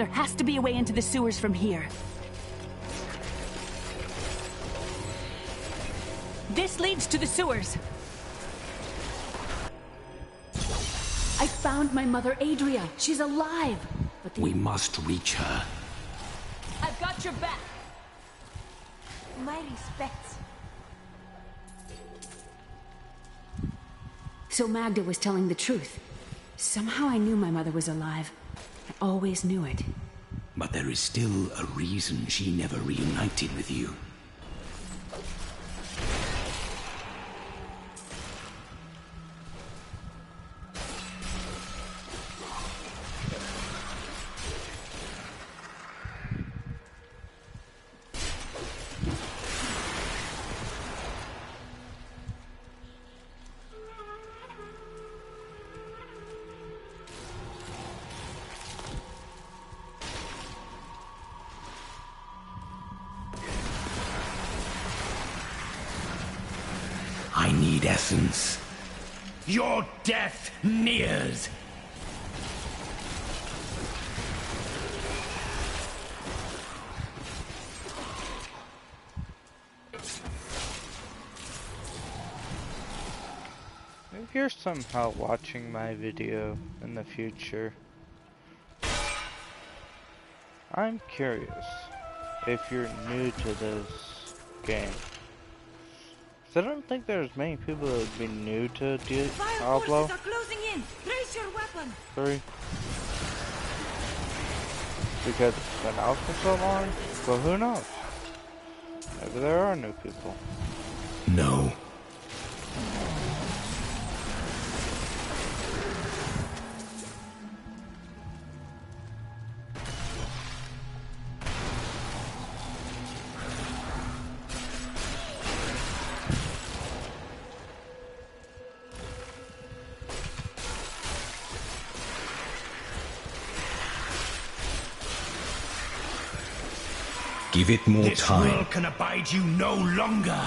Speaker 8: There has to be a way into the sewers from here. This leads to the sewers. I found my mother, Adria. She's alive. But
Speaker 4: We must reach her.
Speaker 22: I've got your back.
Speaker 8: My respects.
Speaker 3: So Magda was telling the truth. Somehow I knew my mother was alive. I always knew it.
Speaker 4: But there is still a reason she never reunited with you. I need essence.
Speaker 5: Your death nears.
Speaker 1: If you're somehow watching my video in the future, I'm curious if you're new to this game. I don't think there's many people that would be new to Diablo.
Speaker 17: Are closing in. Raise your weapon.
Speaker 1: 3. Because it's been out for so long, but who knows? Maybe there are new people.
Speaker 4: No. Give it more time.
Speaker 5: This world can abide you no longer.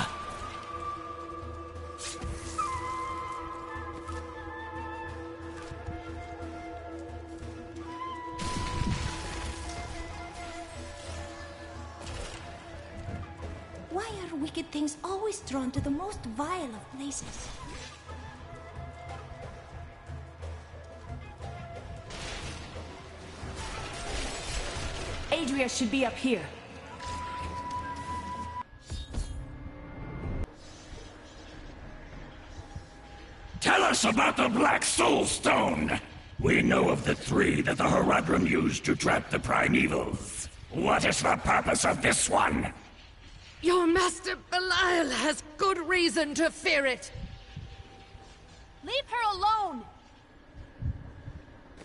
Speaker 8: Why are wicked things always drawn to the most vile of places?
Speaker 3: Adria should be up here.
Speaker 5: Tell us about the Black Soul Stone! We know of the 3 that the Horadrim used to trap the Primevals. What is the purpose of this one?
Speaker 22: Your master Belial has good reason to fear it.
Speaker 24: Leave her alone!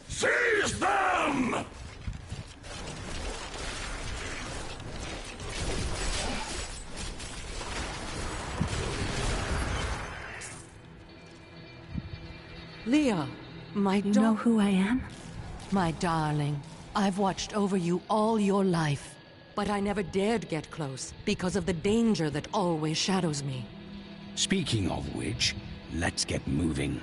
Speaker 5: Seize them!
Speaker 22: Leah, my
Speaker 3: You know who I am?
Speaker 22: My darling, I've watched over you all your life, but I never dared get close because of the danger that always shadows me.
Speaker 4: Speaking of which, let's get moving.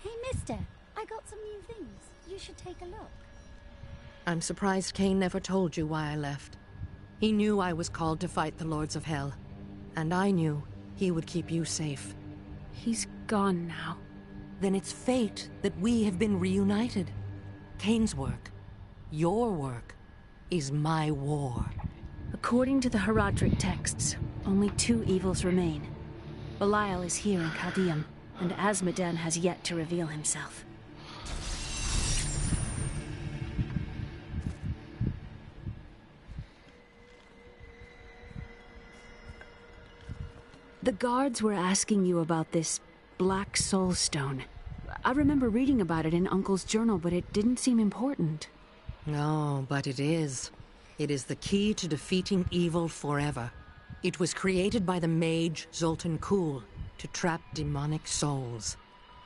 Speaker 6: Hey, mister, I got some new things. You should take a look.
Speaker 22: I'm surprised Cain never told you why I left. He knew I was called to fight the Lords of Hell, and I knew he would keep you safe.
Speaker 3: He's gone now.
Speaker 22: Then it's fate that we have been reunited. Cain's work, your work, is my war.
Speaker 3: According to the Horadric texts, only 2 evils remain. Belial is here in Chaldeum, and Azmodan has yet to reveal himself. The guards were asking you about this Black Soul Stone. I remember reading about it in Uncle's journal, but it didn't seem important.
Speaker 22: No, but it is. It is the key to defeating evil forever. It was created by the mage Zoltan Kuhl to trap demonic souls.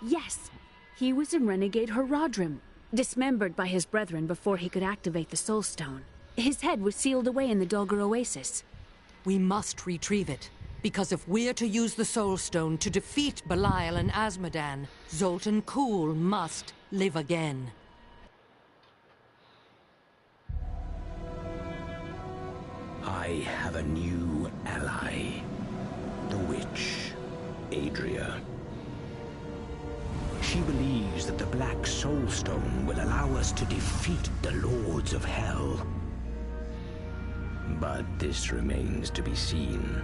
Speaker 3: Yes, he was a renegade Horadrim, dismembered by his brethren before he could activate the Soul Stone. His head was sealed away in the Dulgar Oasis.
Speaker 22: We must retrieve it, because if we're to use the Soul Stone to defeat Belial and Azmodan, Zoltan Kuhl must live again.
Speaker 4: I have a new ally. The Witch. Adria. She believes that the Black Soul Stone will allow us to defeat the Lords of Hell. But this remains to be seen.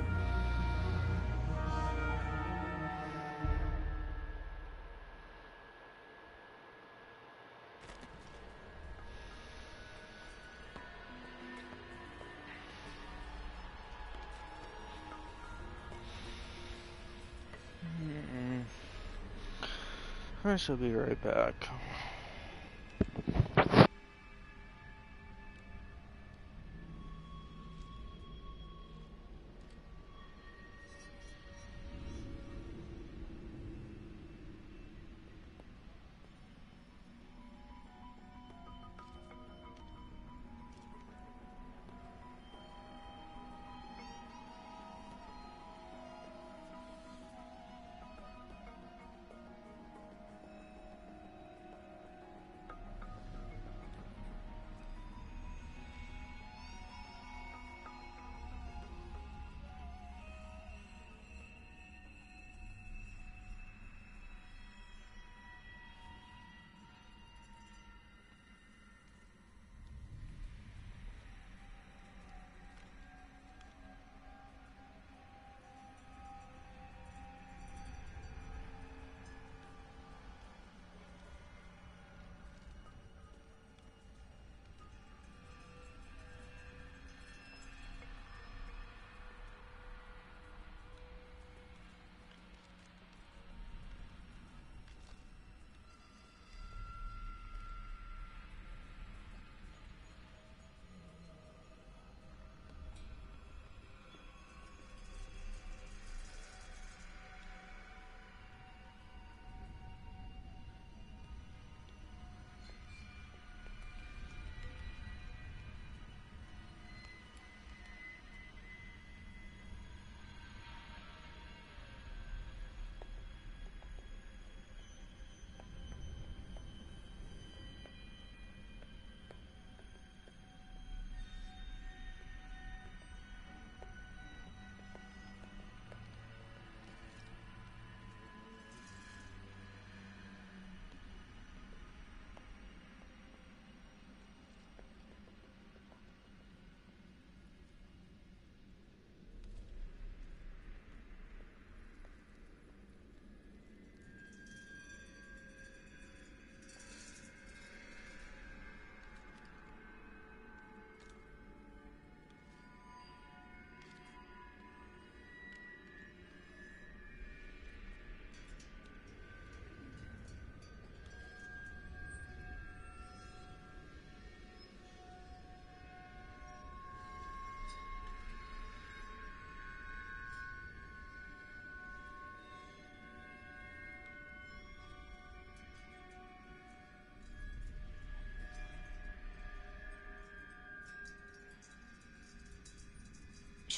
Speaker 1: I shall be right back.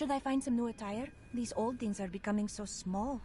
Speaker 8: Should I find some new attire? These old things are becoming so small.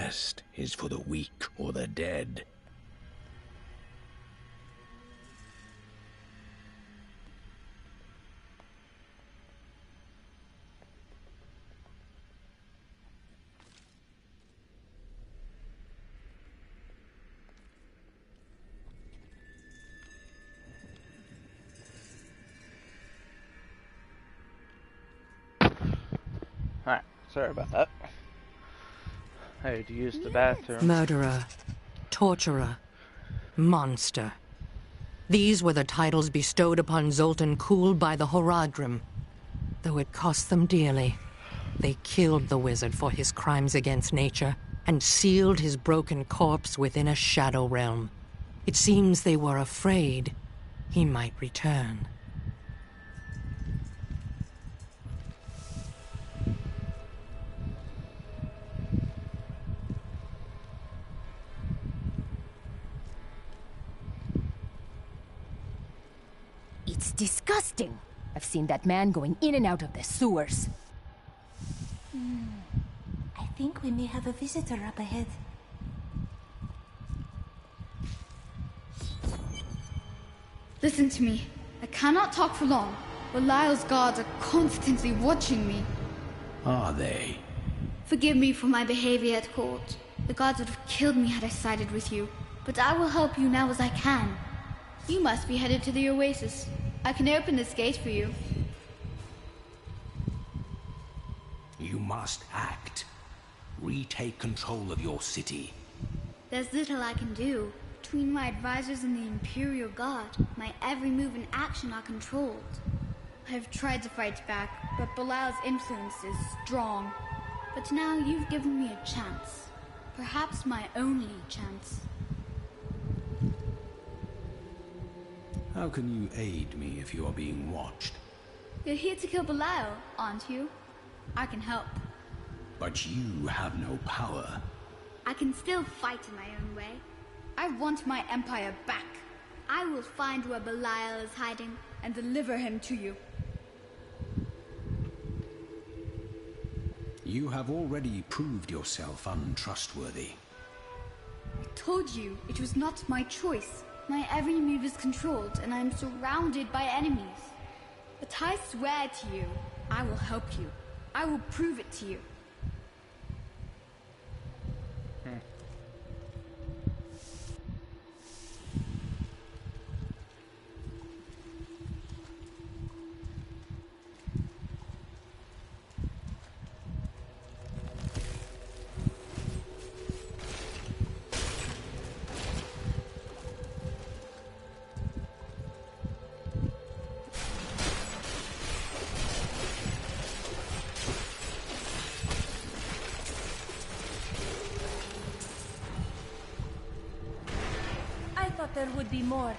Speaker 4: rest is for the weak or the dead.
Speaker 1: Alright, sorry about that. I had to use the bathroom.
Speaker 22: Murderer, torturer, monster. These were the titles bestowed upon Zoltan Kuhl by the Horadrim. Though it cost them dearly, they killed the wizard for his crimes against nature and sealed his broken corpse within a shadow realm. It seems they were afraid he might return.
Speaker 10: It's disgusting. I've seen that man going in and out of the sewers.
Speaker 8: I think we may have a visitor up ahead.
Speaker 24: Listen to me. I cannot talk for long. Belial's guards are constantly watching me.
Speaker 4: Are they?
Speaker 24: Forgive me for my behavior at court. The gods would have killed me had I sided with you. But I will help you now as I can. You must be headed to the oasis. I can open this gate for you.
Speaker 4: You must act. Retake control of your city.
Speaker 24: There's little I can do. Between my advisors and the Imperial Guard, my every move and action are controlled. I have tried to fight back, but Belial's influence is strong. But now you've given me a chance. Perhaps my only chance.
Speaker 4: How can you aid me if you are being watched?
Speaker 24: You're here to kill Belial, aren't you? I can help.
Speaker 4: But you have no power.
Speaker 24: I can still fight in my own way. I want my empire back. I will find where Belial is hiding and deliver him to you.
Speaker 4: You have already proved yourself untrustworthy.
Speaker 24: I told you it was not my choice. My every move is controlled, and I am surrounded by enemies. But I swear to you, I will help you. I will prove it to you.
Speaker 8: There would be more.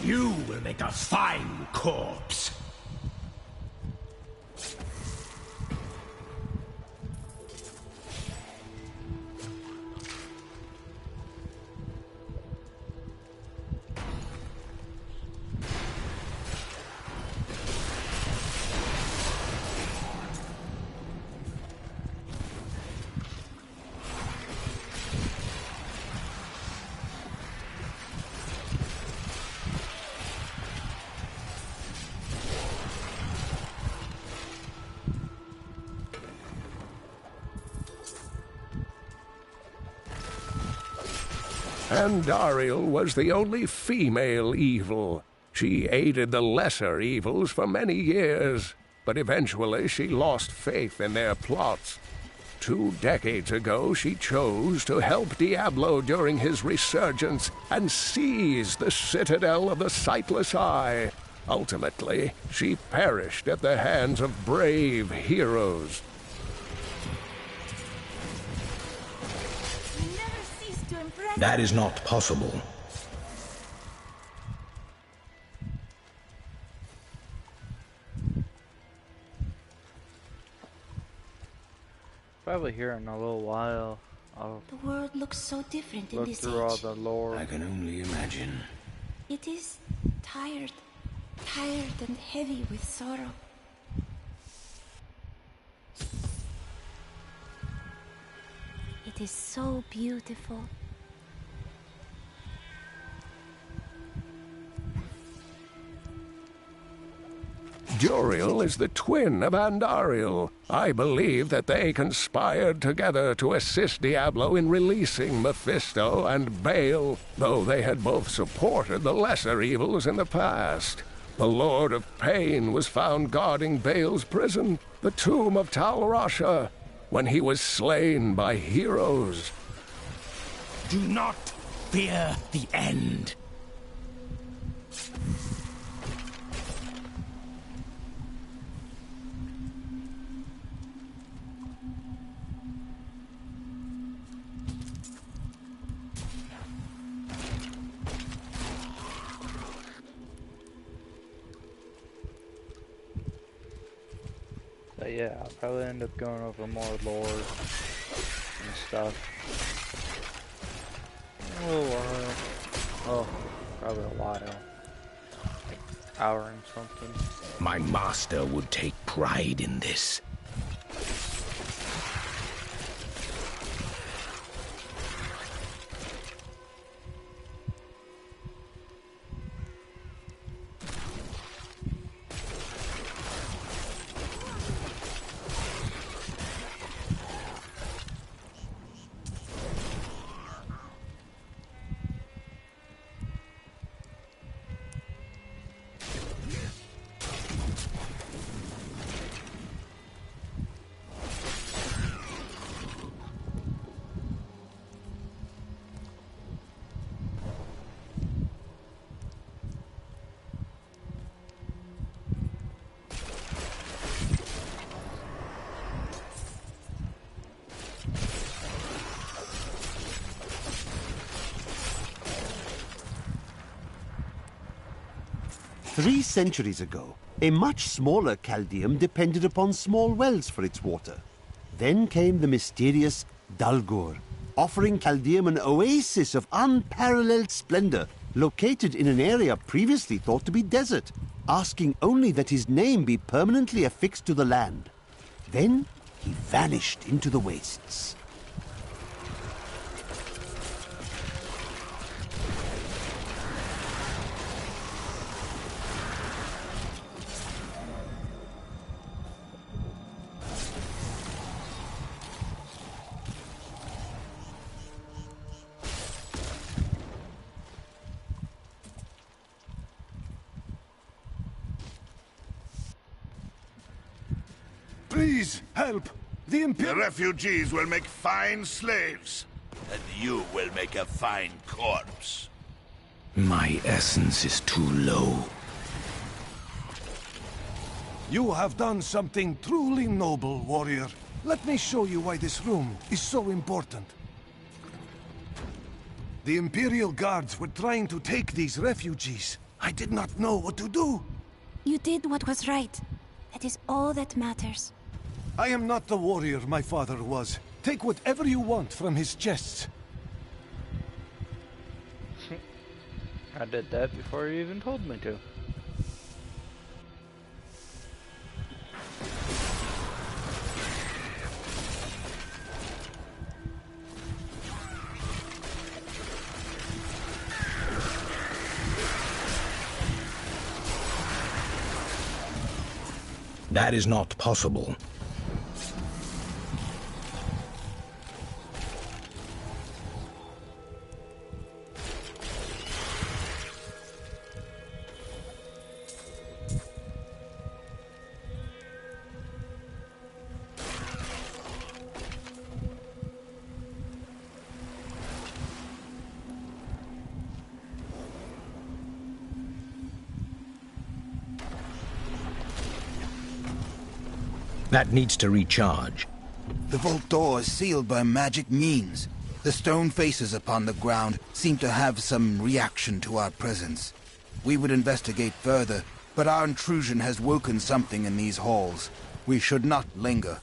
Speaker 4: You will make a fine corpse.
Speaker 14: Andariel was the only female evil. She aided the lesser evils for many years, but eventually she lost faith in their plots. 2 decades ago, she chose to help Diablo during his resurgence and seize the citadel of the Sightless Eye. Ultimately, she perished at the hands of brave heroes.
Speaker 4: That is not possible.
Speaker 1: Probably here in a little while. I'll
Speaker 8: The world looks so different in
Speaker 1: look
Speaker 8: this
Speaker 1: through all
Speaker 8: age.
Speaker 1: the lore.
Speaker 4: I can only imagine.
Speaker 8: It is tired and heavy with sorrow. It is so beautiful.
Speaker 14: Duriel is the twin of Andariel. I believe that they conspired together to assist Diablo in releasing Mephisto and Baal, though they had both supported the lesser evils in the past. The Lord of Pain was found guarding Baal's prison, the tomb of Tal Rasha, when he was slain by heroes.
Speaker 4: Do not fear the end.
Speaker 1: But yeah, I'll probably end up going over more lore and stuff. In a little while. Oh, probably a while. Like hour and something.
Speaker 4: My master would take pride in this.
Speaker 13: Three centuries ago, a much smaller Chaldeum depended upon small wells for its water. Then came the mysterious Dalgur, offering Chaldeum an oasis of unparalleled splendor, located in an area previously thought to be desert, asking only that his name be permanently affixed to the land. Then he vanished into the wastes.
Speaker 16: Please, help! The
Speaker 7: refugees will make fine slaves.
Speaker 5: And you will make a fine corpse.
Speaker 4: My essence is too low.
Speaker 16: You have done something truly noble, warrior. Let me show you why this room is so important. The Imperial Guards were trying to take these refugees. I did not know what to do.
Speaker 8: You did what was right. That is all that matters.
Speaker 16: I am not the warrior my father was. Take whatever you want from his chests.
Speaker 1: I did that before you even told me to.
Speaker 4: That is not possible. That needs to recharge.
Speaker 11: The vault door is sealed by magic means. The stone faces upon the ground seem to have some reaction to our presence. We would investigate further, but our intrusion has woken something in these halls. We should not linger.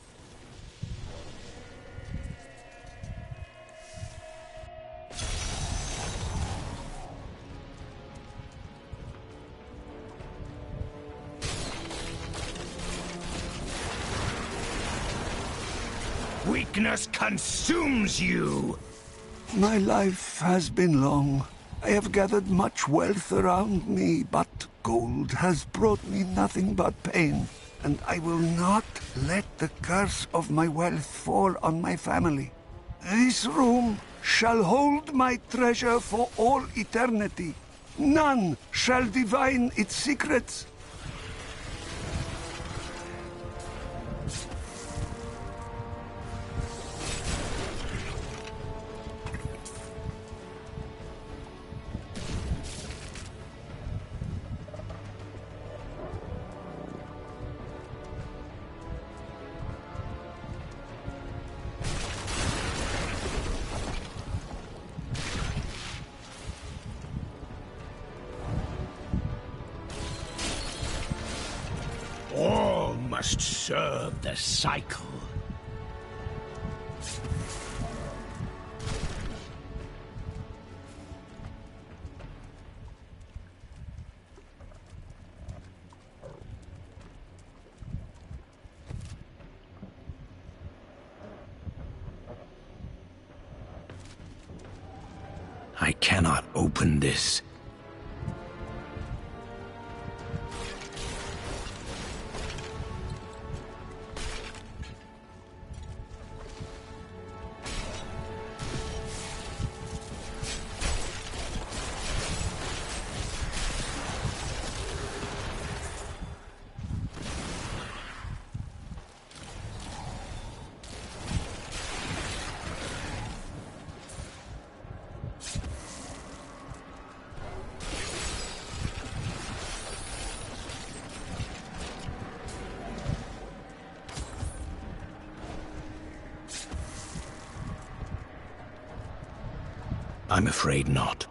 Speaker 5: darkness consumes you.
Speaker 15: My life has been long. I have gathered much wealth around me, but gold has brought me nothing but pain. And I will not let the curse of my wealth fall on my family. This room shall hold my treasure for all eternity. None shall divine its secrets.
Speaker 5: All must serve the cycle.
Speaker 4: I cannot open this. I'm afraid not.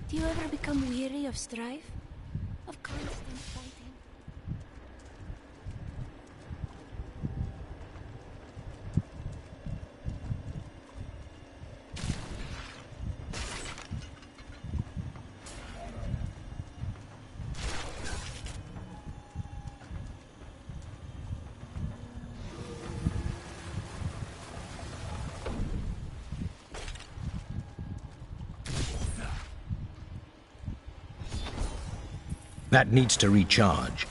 Speaker 8: Do you ever become weary of strife? Of constant fighting?
Speaker 4: That needs to recharge.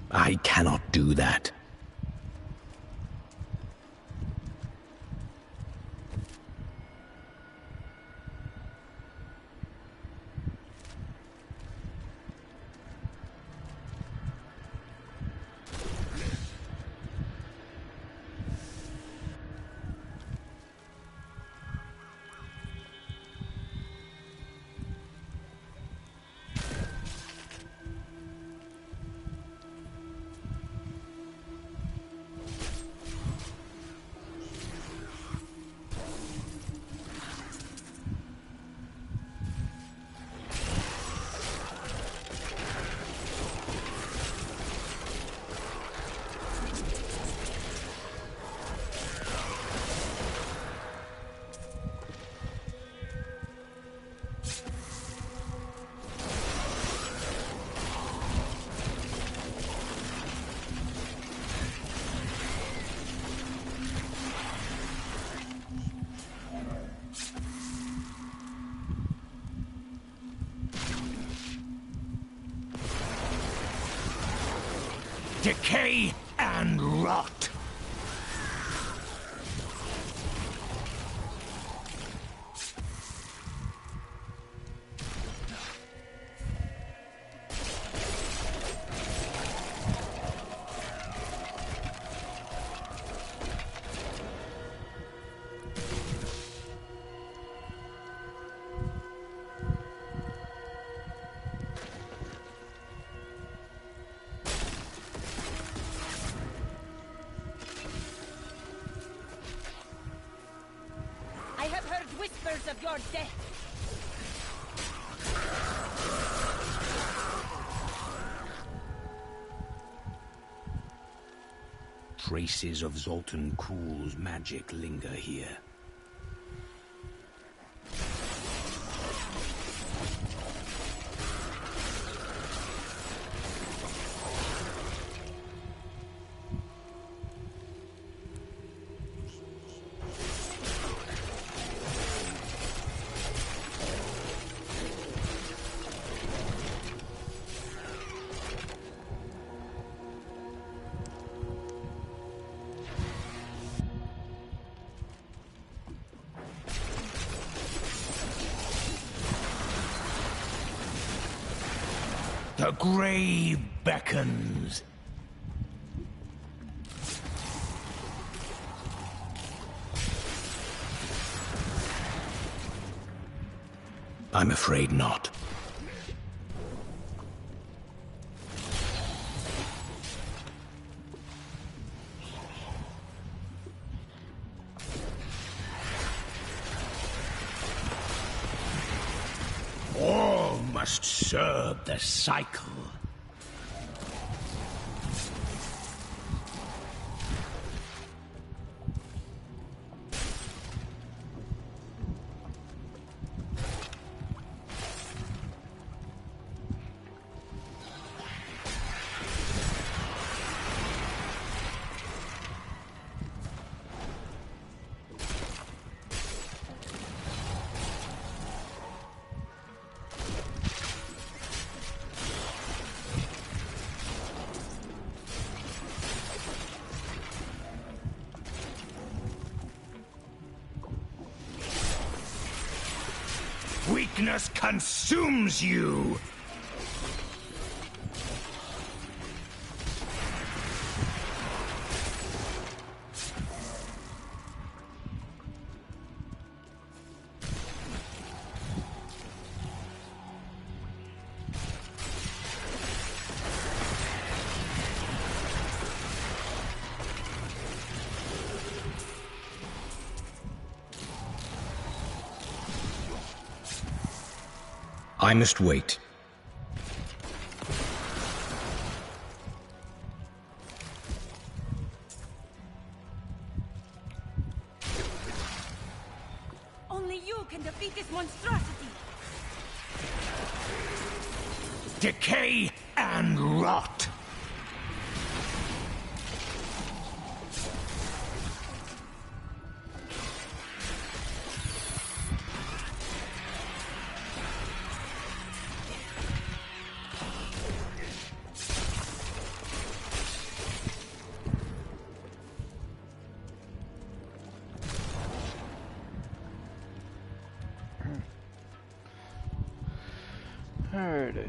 Speaker 4: I cannot do that.
Speaker 5: Decay and rot.
Speaker 10: place of your death!
Speaker 4: Traces of Zoltan Kuhl's magic linger here.
Speaker 5: The grave beckons.
Speaker 4: I'm afraid not.
Speaker 5: All must serve the cycle. Weakness consumes you!
Speaker 4: I must wait.
Speaker 17: Only you can defeat this monstrosity!
Speaker 5: Decay and rot!
Speaker 1: Alrighty.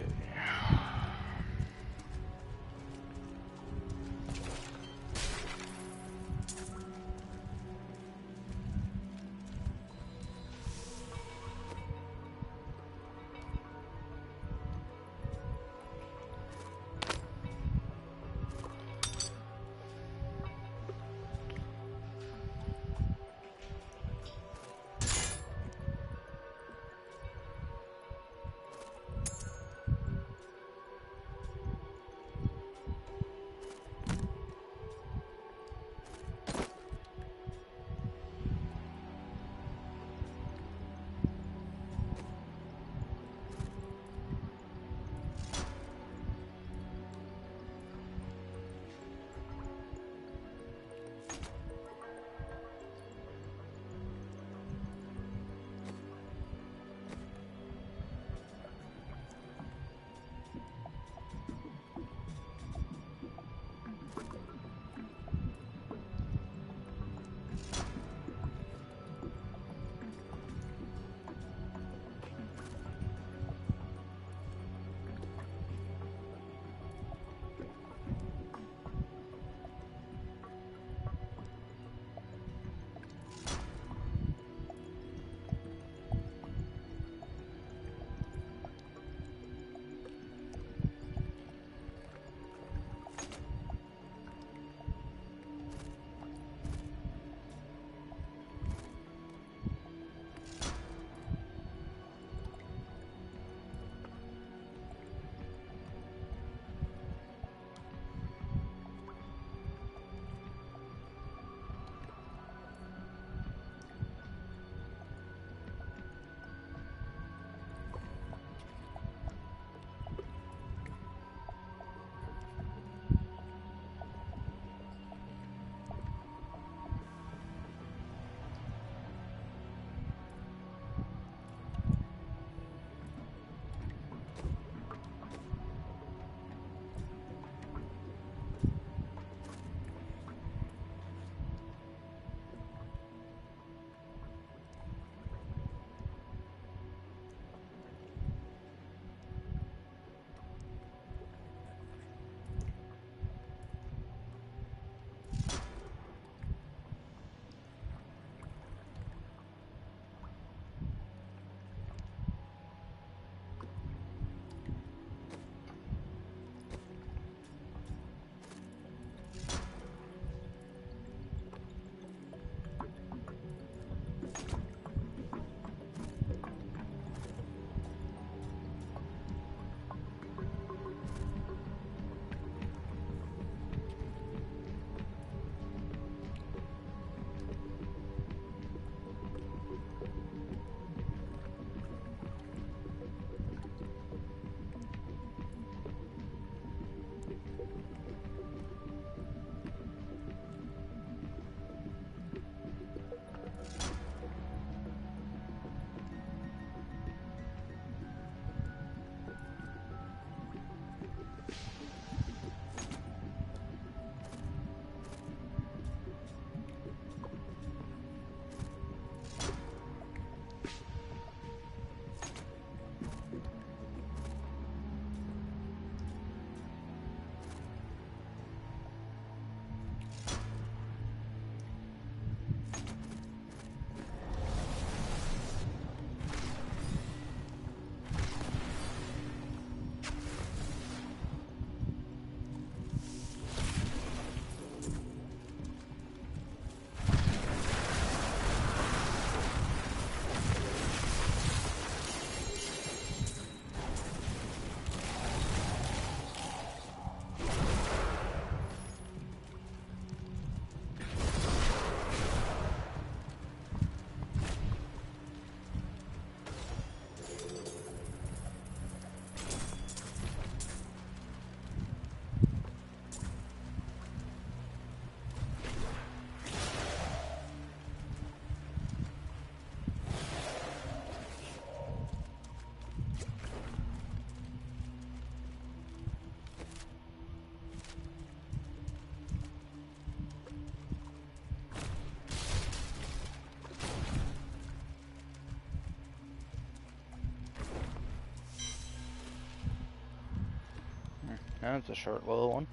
Speaker 1: That's a short little one.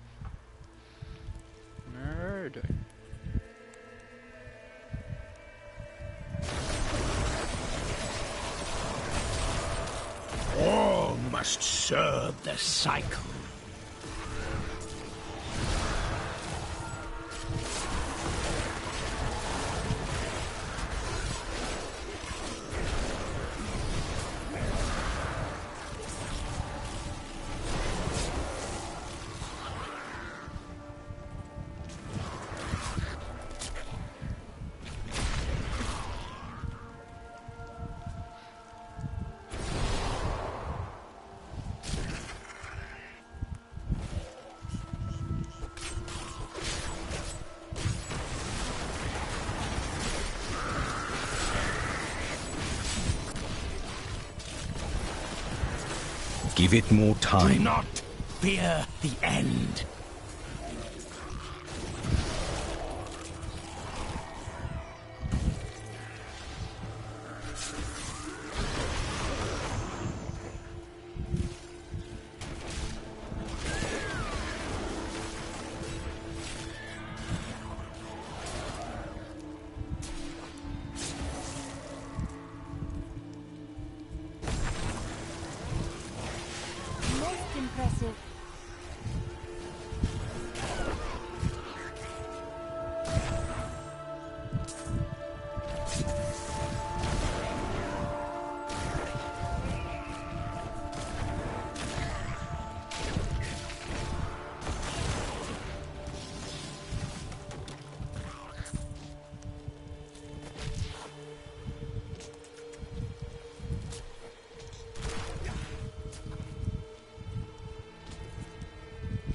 Speaker 1: Alright.
Speaker 5: All must serve the cycle.
Speaker 4: Give it more time.
Speaker 5: Do not fear the end.
Speaker 8: Impressive.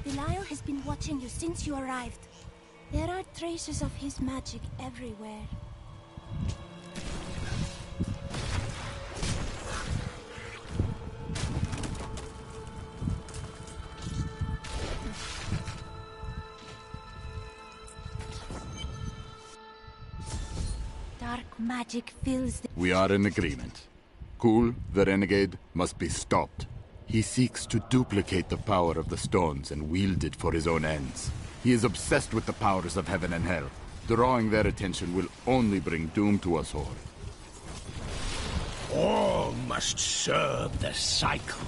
Speaker 8: Belial has been watching you since you arrived. There are traces of his magic everywhere. Dark magic fills the...
Speaker 2: We are in agreement. Kul, the renegade, must be stopped. He seeks to duplicate the power of the stones and wield it for his own ends. He is obsessed with the powers of heaven and hell. Drawing their attention will only bring doom to us all.
Speaker 5: All must serve the cycle.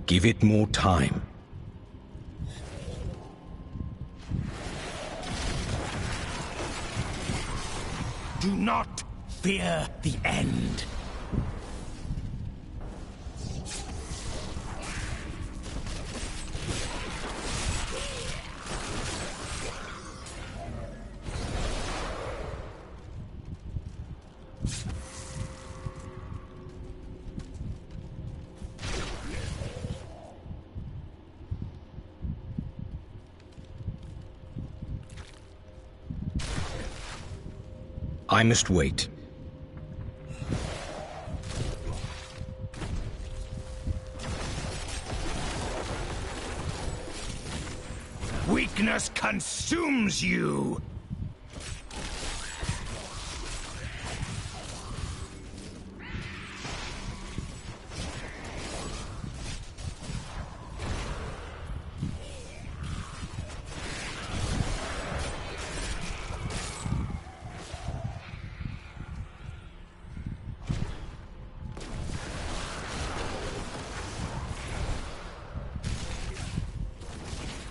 Speaker 4: Give it more time.
Speaker 5: Do not fear the end.
Speaker 4: I must wait.
Speaker 5: Weakness consumes you!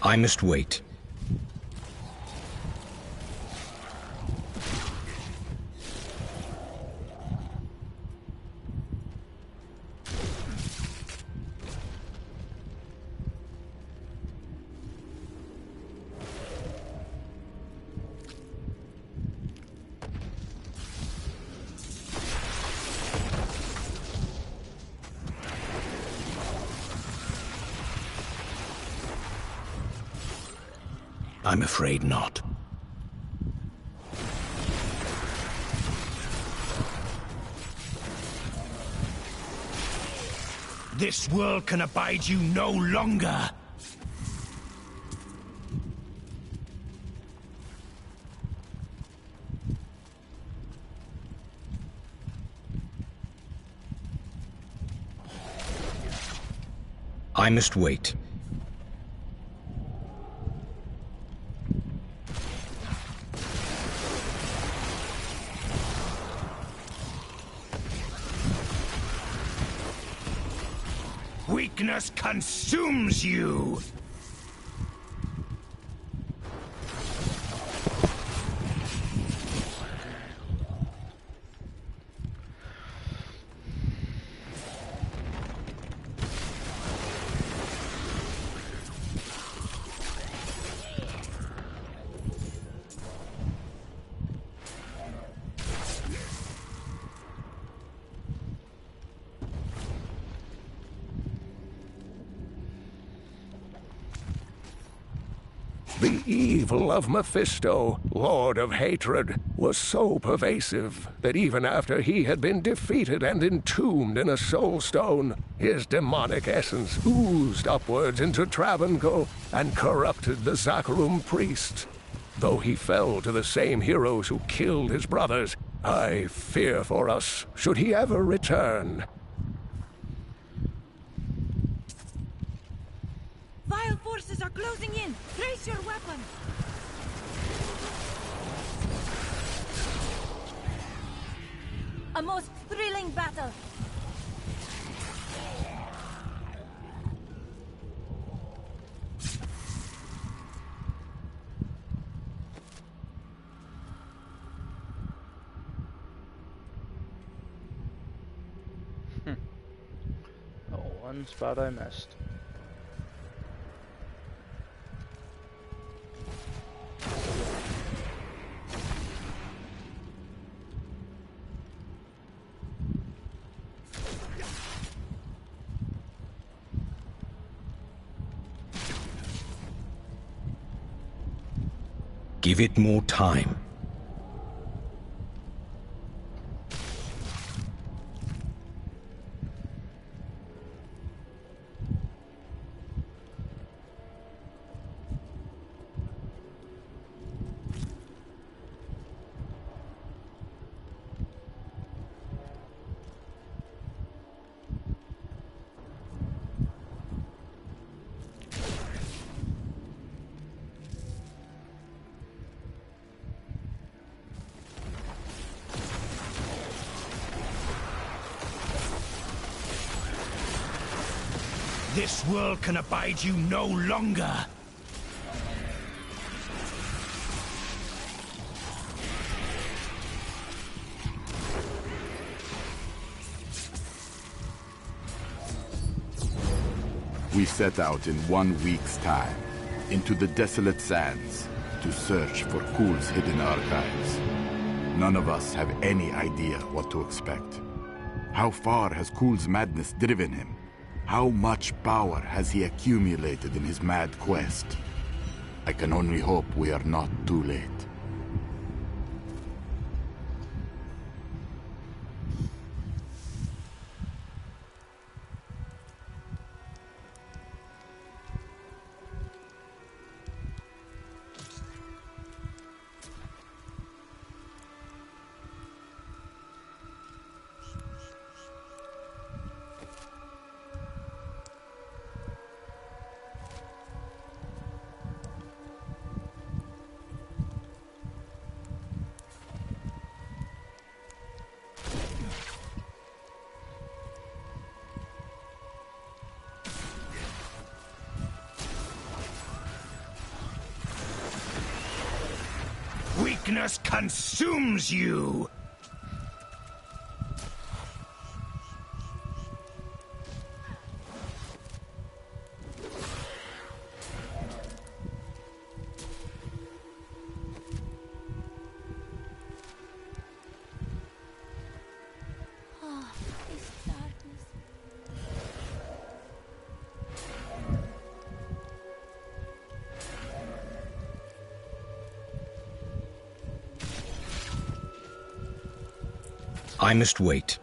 Speaker 4: I must wait. I'm afraid not.
Speaker 5: This world can abide you no longer!
Speaker 4: I must wait.
Speaker 5: Weakness consumes you!
Speaker 14: The evil of Mephisto, Lord of Hatred, was so pervasive that even after he had been defeated and entombed in a soul stone, his demonic essence oozed upwards into Travancore and corrupted the Zakharum priests. Though he fell to the same heroes who killed his brothers, I fear for us should he ever return.
Speaker 17: Vile forces are closing in! Raise your weapon! A most thrilling battle!
Speaker 1: Oh, one spot I missed.
Speaker 4: Give it more time.
Speaker 5: This world can abide you no longer!
Speaker 2: We set out in 1 week's time, into the desolate sands, to search for Kul's hidden archives. None of us have any idea what to expect. How far has Kul's madness driven him? How much power has he accumulated in his mad quest? I can only hope we are not too late.
Speaker 5: Weakness consumes you!
Speaker 4: I must wait.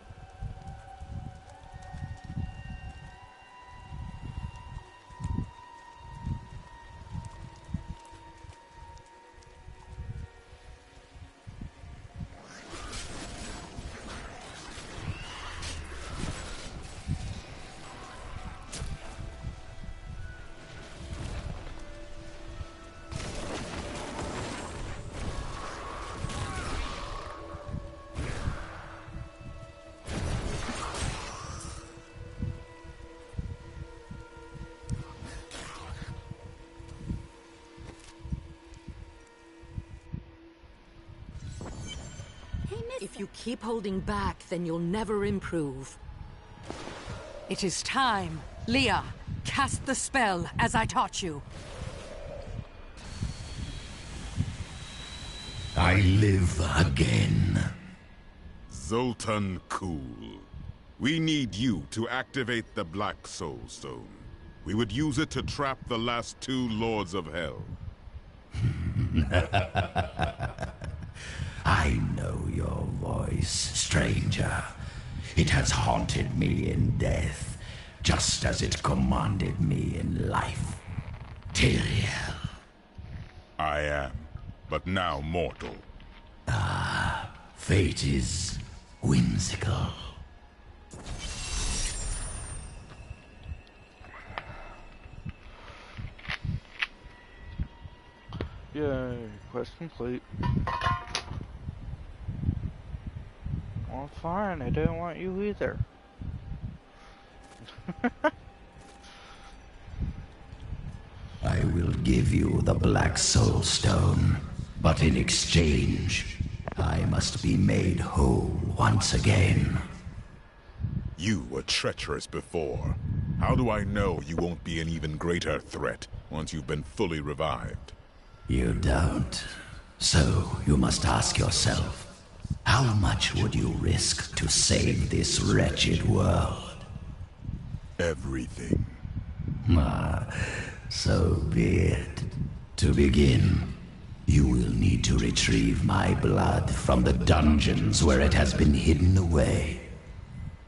Speaker 22: If you keep holding back, then you'll never improve. It is time. Leah, cast the spell as I taught you.
Speaker 5: I live again.
Speaker 7: Zoltan Kuhl. We need you to activate the Black Soul Stone. We would use it to trap the last two Lords of Hell.
Speaker 5: I know your voice, stranger. It has haunted me in death, just as it commanded me in life. Tyrael.
Speaker 7: I am, but now mortal.
Speaker 5: Fate is whimsical.
Speaker 1: Yay, quest complete. Well, fine, I didn't want you either.
Speaker 5: I will give you the Black Soul Stone, but in exchange, I must be made whole once again.
Speaker 7: You were treacherous before. How do I know you won't be an even greater threat once you've been fully revived?
Speaker 5: You don't. So you must ask yourself, how much would you risk to save this wretched world?
Speaker 7: Everything.
Speaker 5: So be it. To begin, you will need to retrieve my blood from the dungeons where it has been hidden away.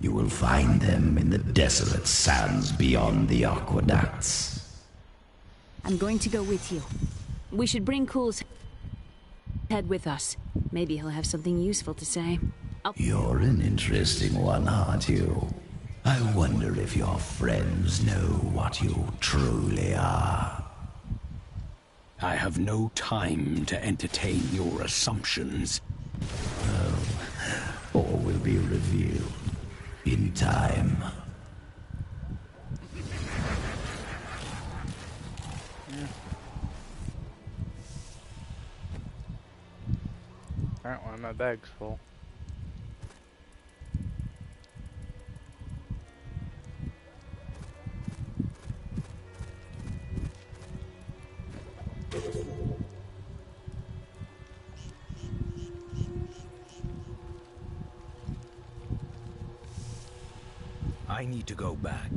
Speaker 5: You will find them in the desolate sands beyond the aqueducts.
Speaker 3: I'm going to go with you. We should bring Kuhl's head with us. Maybe he'll have something useful to say.
Speaker 5: You're an interesting one, aren't you? I wonder if your friends know what you truly are.
Speaker 4: I have no time to entertain your assumptions.
Speaker 5: All will be revealed in time.
Speaker 1: Apparently my bag's full.
Speaker 4: I need to go back.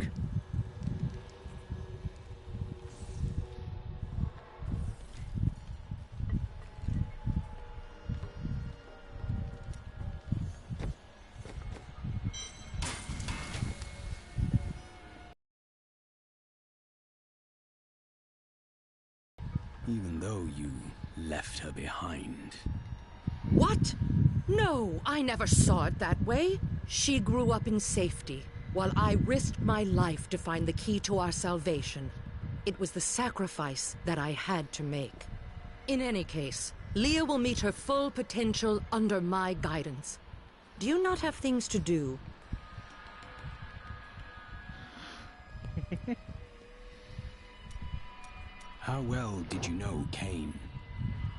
Speaker 4: Even though you left her behind.
Speaker 22: What? No, I never saw it that way. She grew up in safety, while I risked my life to find the key to our salvation. It was the sacrifice that I had to make. In any case, Leah will meet her full potential under my guidance. Do you not have things to do?
Speaker 4: How well did you know Cain?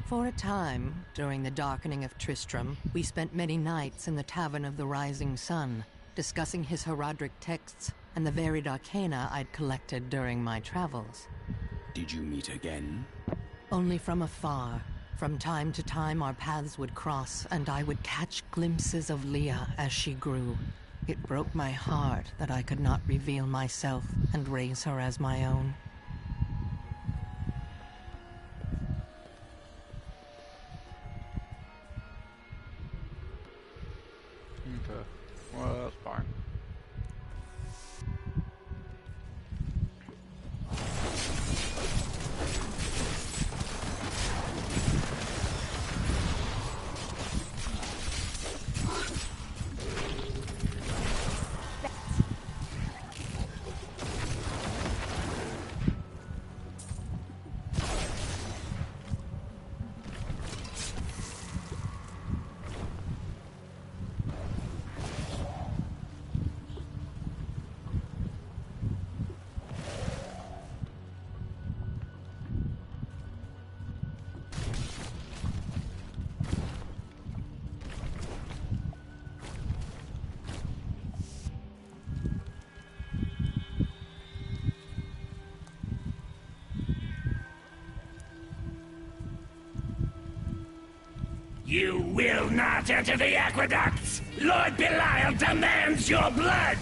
Speaker 22: For a time, during the darkening of Tristram, we spent many nights in the Tavern of the Rising Sun, discussing his Heraldric texts and the varied arcana I'd collected during my travels.
Speaker 4: Did you meet again?
Speaker 22: Only from afar. From time to time our paths would cross, and I would catch glimpses of Leah as she grew. It broke my heart that I could not reveal myself and raise her as my own.
Speaker 15: You will not enter the aqueducts! Lord Belial demands your blood!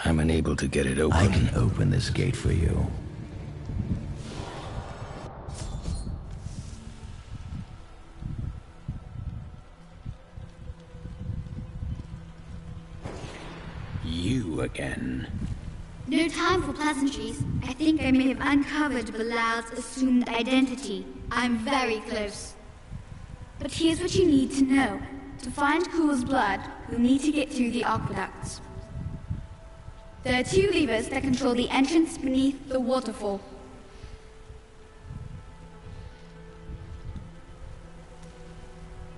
Speaker 4: I'm unable to get it open.
Speaker 5: I can open this gate for you.
Speaker 4: You again.
Speaker 24: No time for pleasantries. I think I may have uncovered Bilal's assumed identity. I'm very close. But here's what you need to know. To find Kuhl's blood, you'll need to get through the aqueducts. There are 2 levers that control the entrance beneath the waterfall.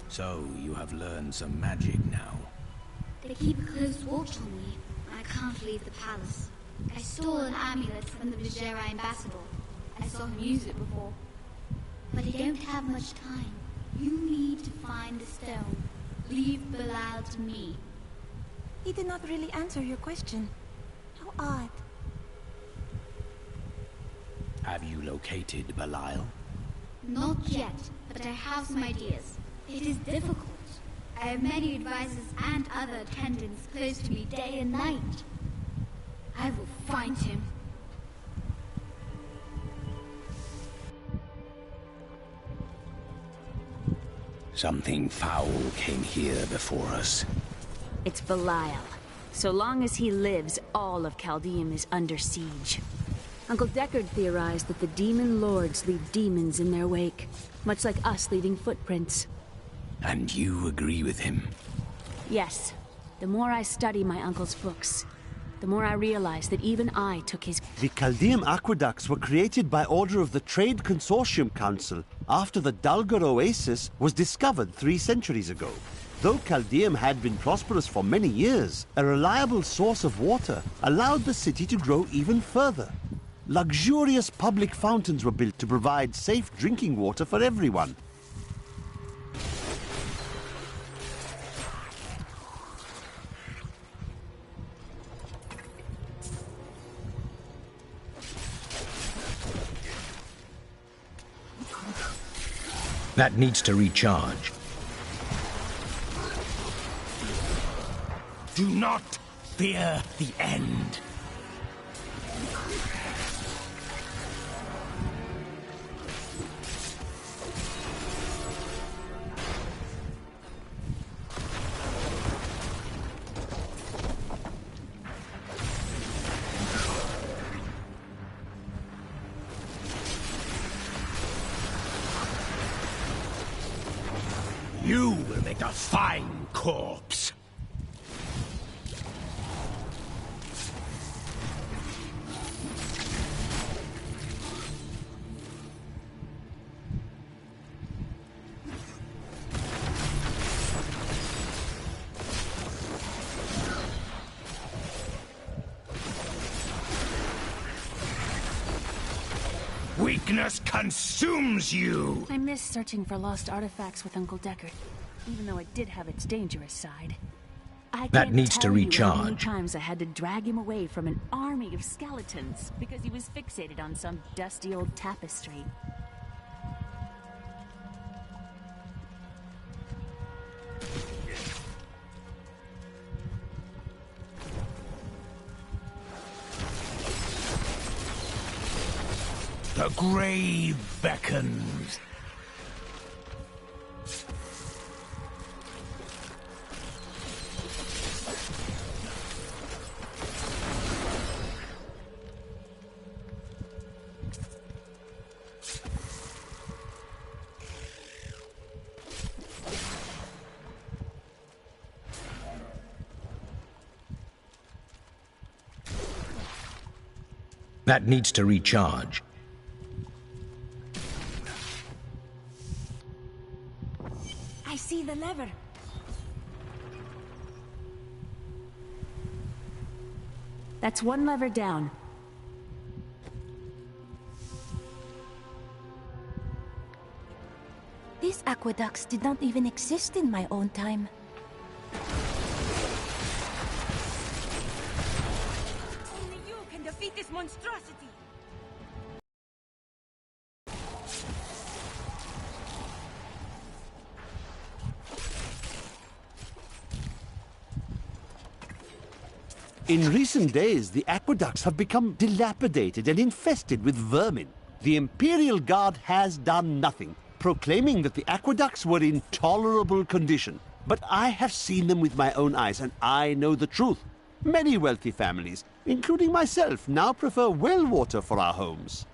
Speaker 4: So, you have learned some magic now.
Speaker 24: They keep a close watch on me. I can't leave the palace. I stole an amulet from the Vizera ambassador. I saw him use it before. But I don't have much time. You need to find the stone. Leave Bilal to me.
Speaker 8: He did not really answer your question. How odd.
Speaker 4: Have you located Belial?
Speaker 24: Not yet, but I have some ideas. It is difficult. I have many advisors and other attendants close to me day and night. I will find him.
Speaker 4: Something foul came here before us.
Speaker 3: It's Belial. So long as he lives, all of Chaldeum is under siege. Uncle Deckard theorized that the demon lords leave demons in their wake, much like us leaving footprints.
Speaker 4: And you agree with him?
Speaker 3: Yes. The more I study my uncle's books, the more I realize that even I took his...
Speaker 13: The Chaldeum aqueducts were created by order of the Trade Consortium Council after the Dulgur Oasis was discovered 3 centuries ago. Though Chaldeum had been prosperous for many years, a reliable source of water allowed the city to grow even further. Luxurious public fountains were built to provide safe drinking water for everyone.
Speaker 4: That needs to recharge.
Speaker 15: Do not fear the end. You will make a fine corpse. Weakness consumes you!
Speaker 3: I miss searching for lost artifacts with Uncle Deckard, even though it did have its dangerous side. I
Speaker 4: That needs to
Speaker 3: can't tell you how many
Speaker 4: recharge.
Speaker 3: times I had to drag him away from an army of skeletons because he was fixated on some dusty old tapestry.
Speaker 15: The grave beckons.
Speaker 4: That needs to recharge.
Speaker 8: I see the lever.
Speaker 3: That's one lever down.
Speaker 8: These aqueducts did not even exist in my own time. Only you can defeat
Speaker 18: this monstrosity!
Speaker 13: In recent days, the aqueducts have become dilapidated and infested with vermin. The Imperial Guard has done nothing, proclaiming that the aqueducts were in tolerable condition. But I have seen them with my own eyes, and I know the truth. Many wealthy families, including myself, now prefer well water for our homes.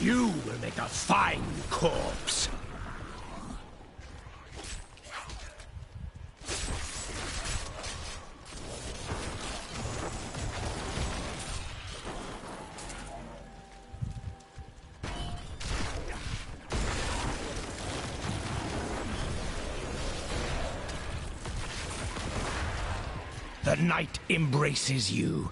Speaker 4: You will make a fine corpse. The night embraces you.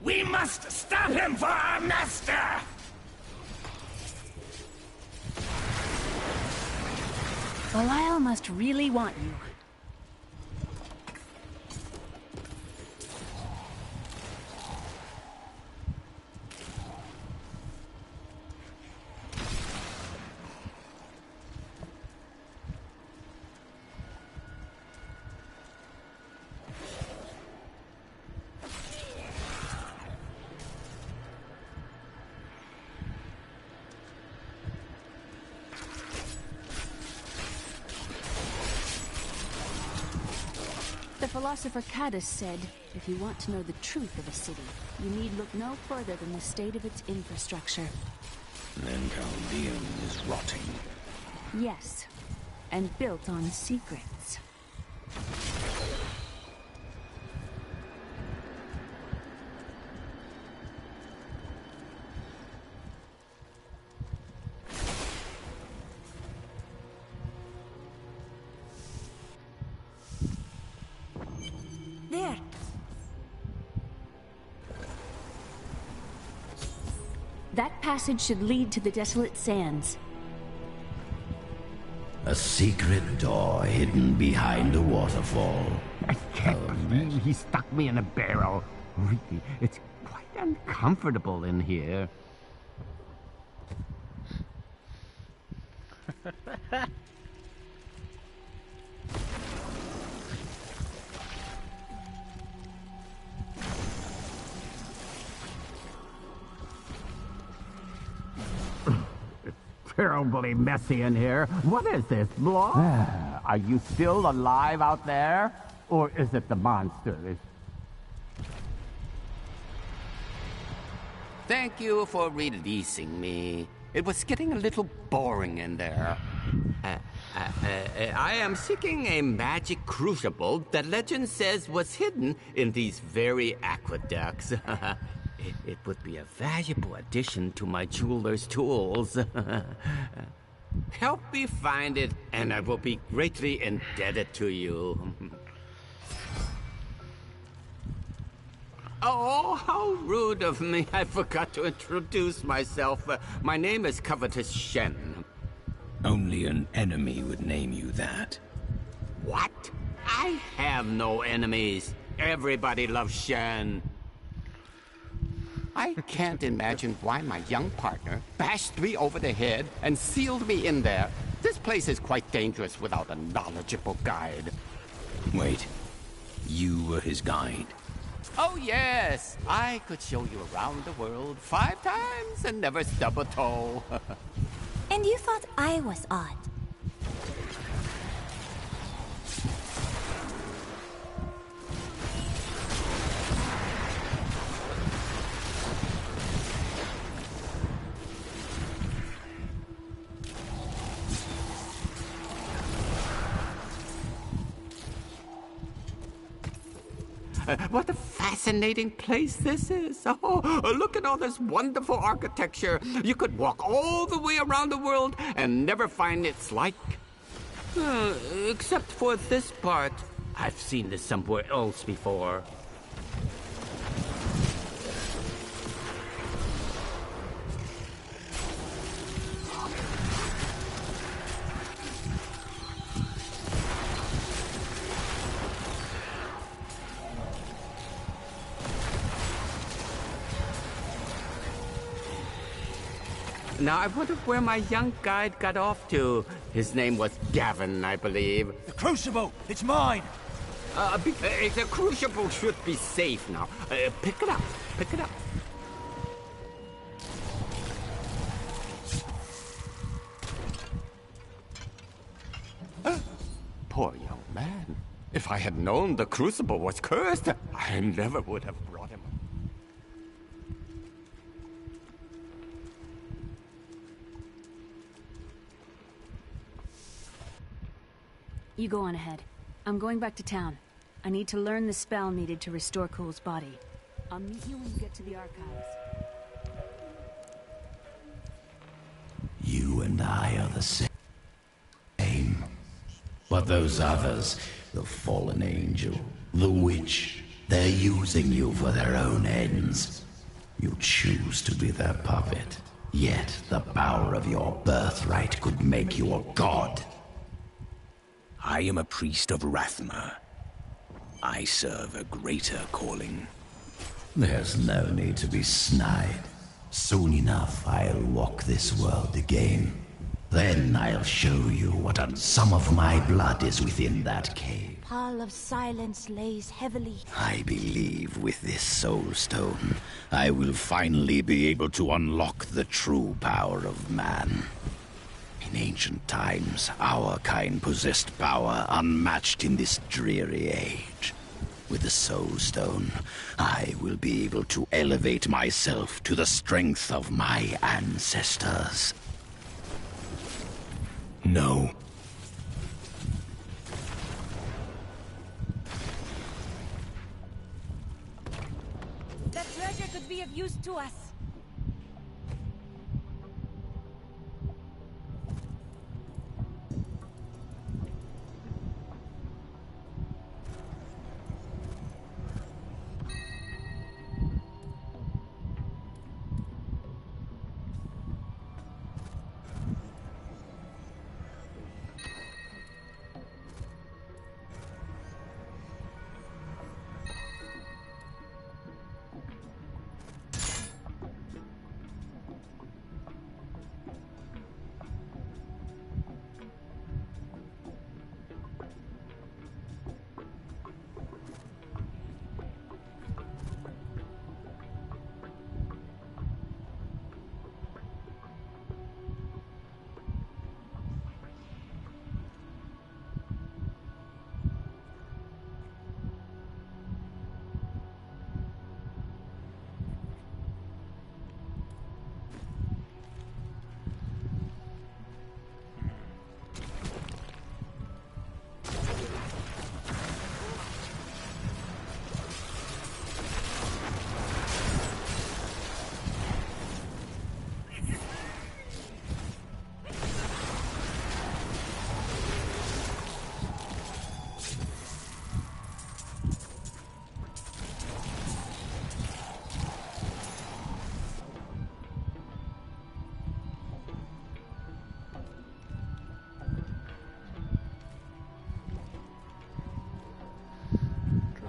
Speaker 4: We must stop him for our master!
Speaker 3: Belial must really want you. The philosopher Caddis said, if you want to know the truth of a city, you need look no further than the state of its infrastructure.
Speaker 4: Then Chaldeum is rotting.
Speaker 3: Yes, and built on secrets.
Speaker 8: There!
Speaker 3: That passage should lead to the Desolate Sands.
Speaker 5: A secret door hidden behind a waterfall.
Speaker 19: I can't believe he stuck me in a barrel. Really, it's quite uncomfortable in here. Terribly messy in here. What is this, blood? Are you still alive out there? Or is it the monsters?
Speaker 20: Thank you for releasing me. It was getting a little boring in there. I am seeking a magic crucible that legend says was hidden in these very aqueducts. It would be a valuable addition to my jeweler's tools. Help me find it, and I will be greatly indebted to you. Oh, how rude of me. I forgot to introduce myself. My name is Covetous Shen.
Speaker 4: Only an enemy would name you that.
Speaker 20: What? I have no enemies. Everybody loves Shen. I can't imagine why my young partner bashed me over the head and sealed me in there. This place is quite dangerous without a knowledgeable guide.
Speaker 4: Wait, you were his guide?
Speaker 20: Oh, yes. I could show you around the world 5 times and never stub a toe.
Speaker 8: And you thought I was odd.
Speaker 20: What a fascinating place this is. Oh, look at all this wonderful architecture. You could walk all the way around the world and never find its like. Except for this part. I've seen this somewhere else before. Now, I wonder where my young guide got off to. His name was Gavin, I believe.
Speaker 16: The Crucible! It's mine!
Speaker 20: The Crucible should be safe now. Pick it up. Pick it up. Poor young man. If I had known the Crucible was cursed, I never would have brought him.
Speaker 3: You go on ahead. I'm going back to town. I need to learn the spell needed to restore Cool's body. I'll meet you when you get to the archives.
Speaker 5: You and I are the same. But those others, the fallen angel, the witch, they're using you for their own ends. You choose to be their puppet. Yet the power of your birthright could make you a god.
Speaker 4: I am a priest of Rathma. I serve a greater calling.
Speaker 5: There's no need to be snide. Soon enough, I'll walk this world again. Then I'll show you what some of my blood is within that cave.
Speaker 8: Pall of silence lays heavily.
Speaker 5: I believe with this soul stone, I will finally be able to unlock the true power of man. In ancient times, our kind possessed power unmatched in this dreary age. With the Soul Stone, I will be able to elevate myself to the strength of my ancestors.
Speaker 4: No.
Speaker 17: That treasure could be of use to us.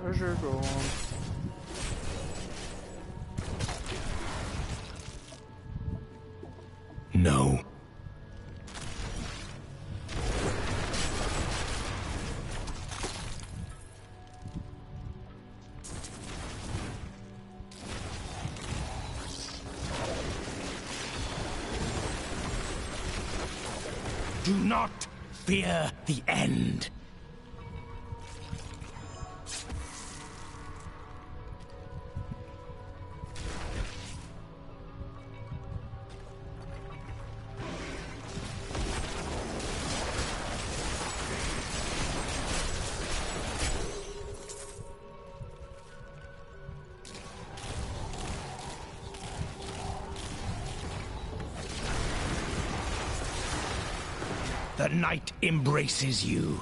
Speaker 1: Treasure gone.
Speaker 4: No.
Speaker 20: Do not fear the end.
Speaker 4: The night embraces you.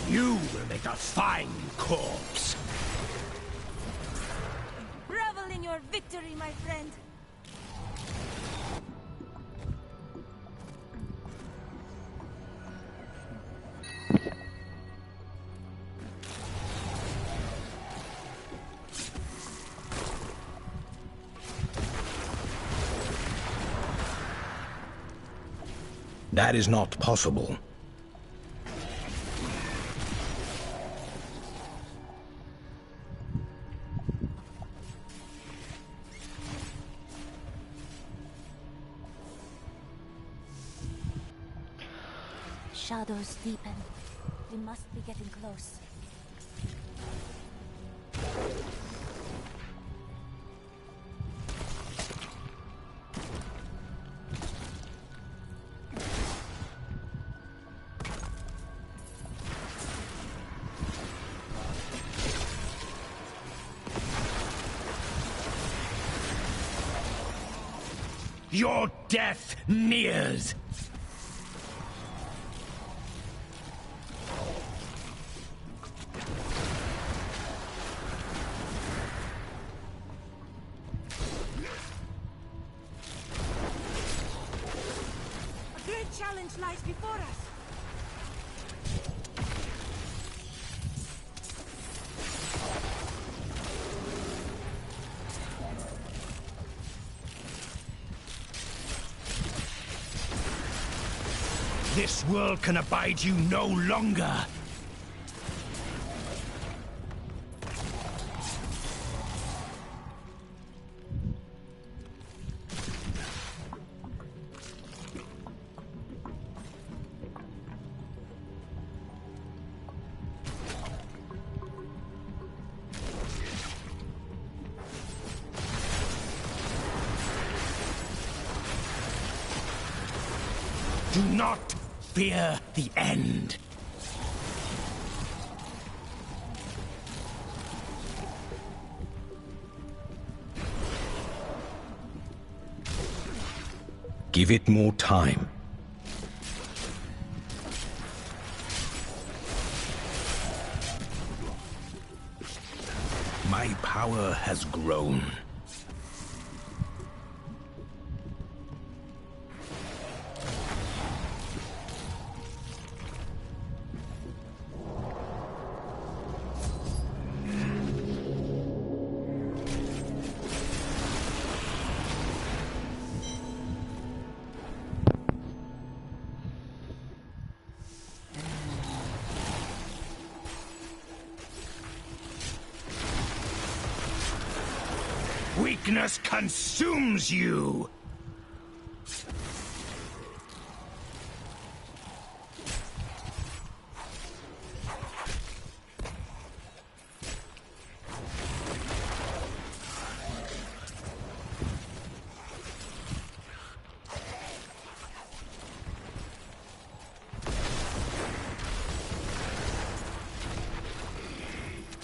Speaker 4: You will make a fine corpse.
Speaker 8: Revel in your victory, my friend.
Speaker 4: That is not possible.
Speaker 8: Shadows deepen. We must be getting close.
Speaker 4: Your death nears!
Speaker 8: A great challenge lies before us.
Speaker 4: This world can abide you no longer. Do not fear the end. Give it more time. My power has grown. Weakness consumes you!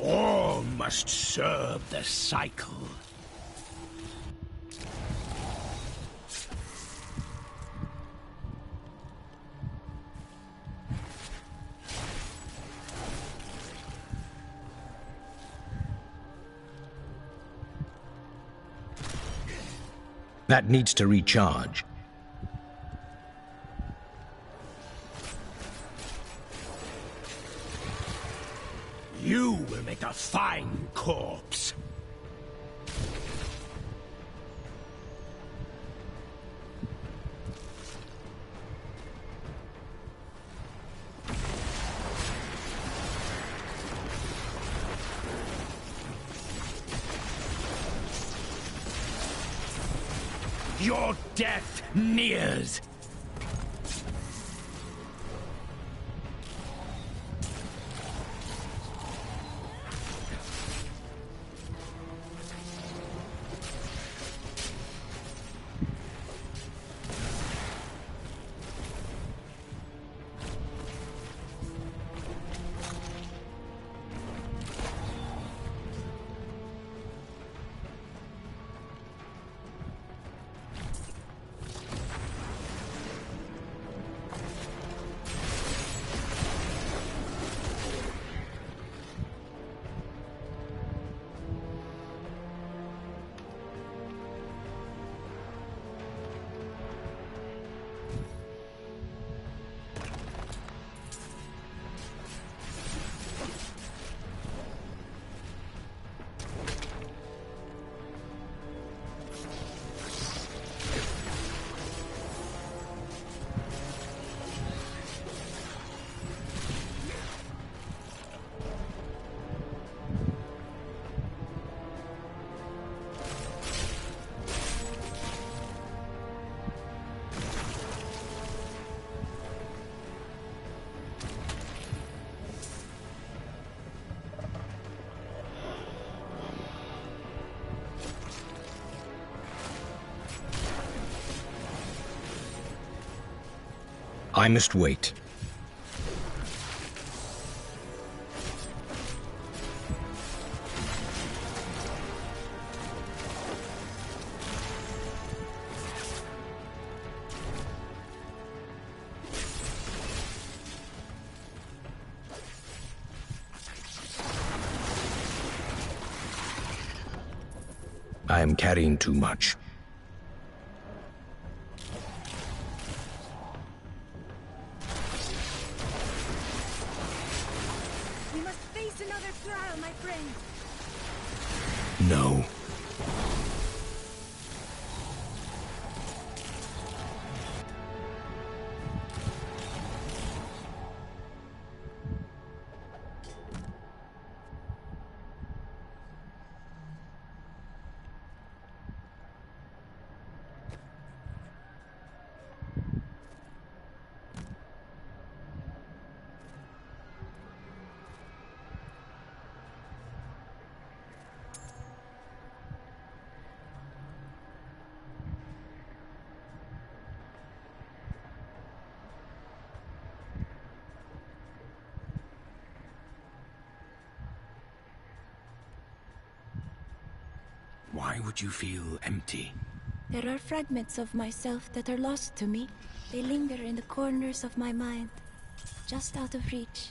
Speaker 4: All must serve the cycle. That needs to recharge. You will make a fine corpse. Your death nears! I must wait. I am carrying too much.
Speaker 8: We must face another trial, my friend.
Speaker 4: No. Why would you feel empty?
Speaker 8: There are fragments of myself that are lost to me. They linger in the corners of my mind, just out of reach.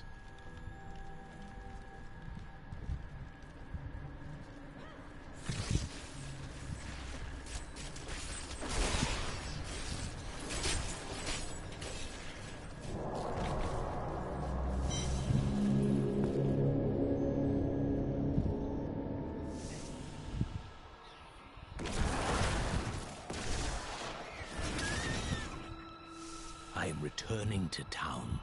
Speaker 4: I am returning to town.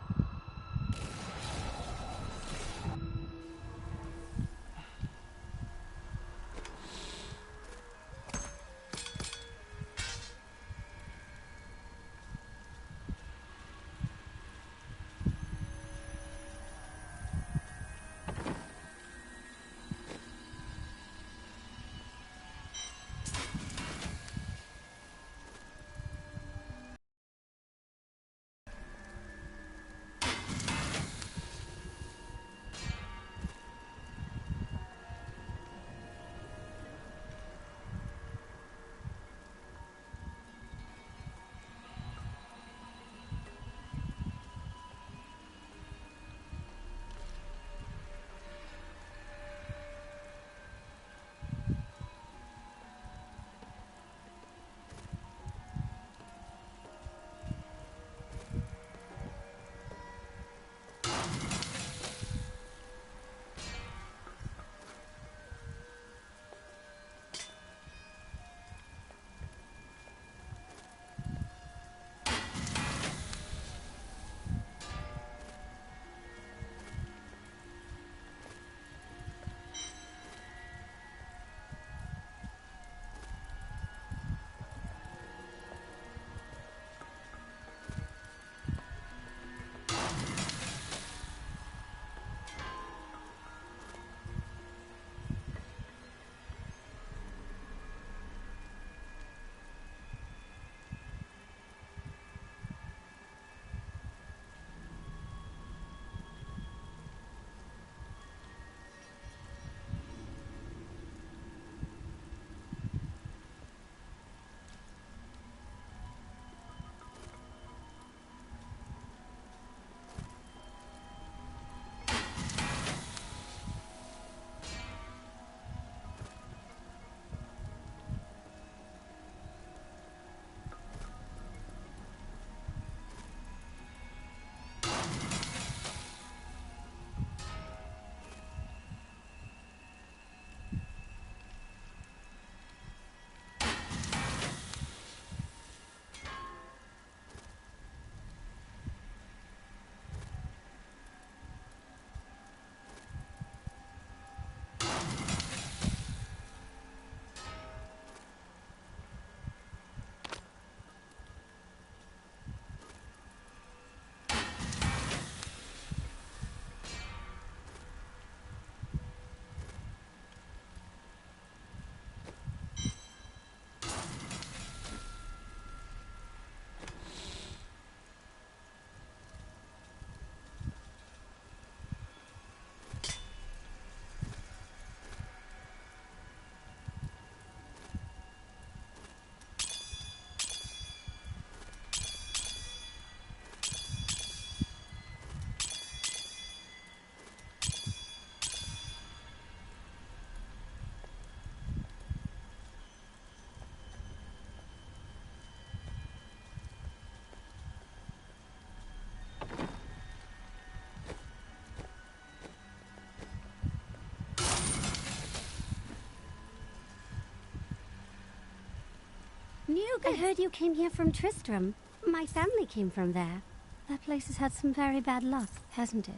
Speaker 6: Nuke, I heard you came here from Tristram. My family came from there. That place has had some very bad luck, hasn't it?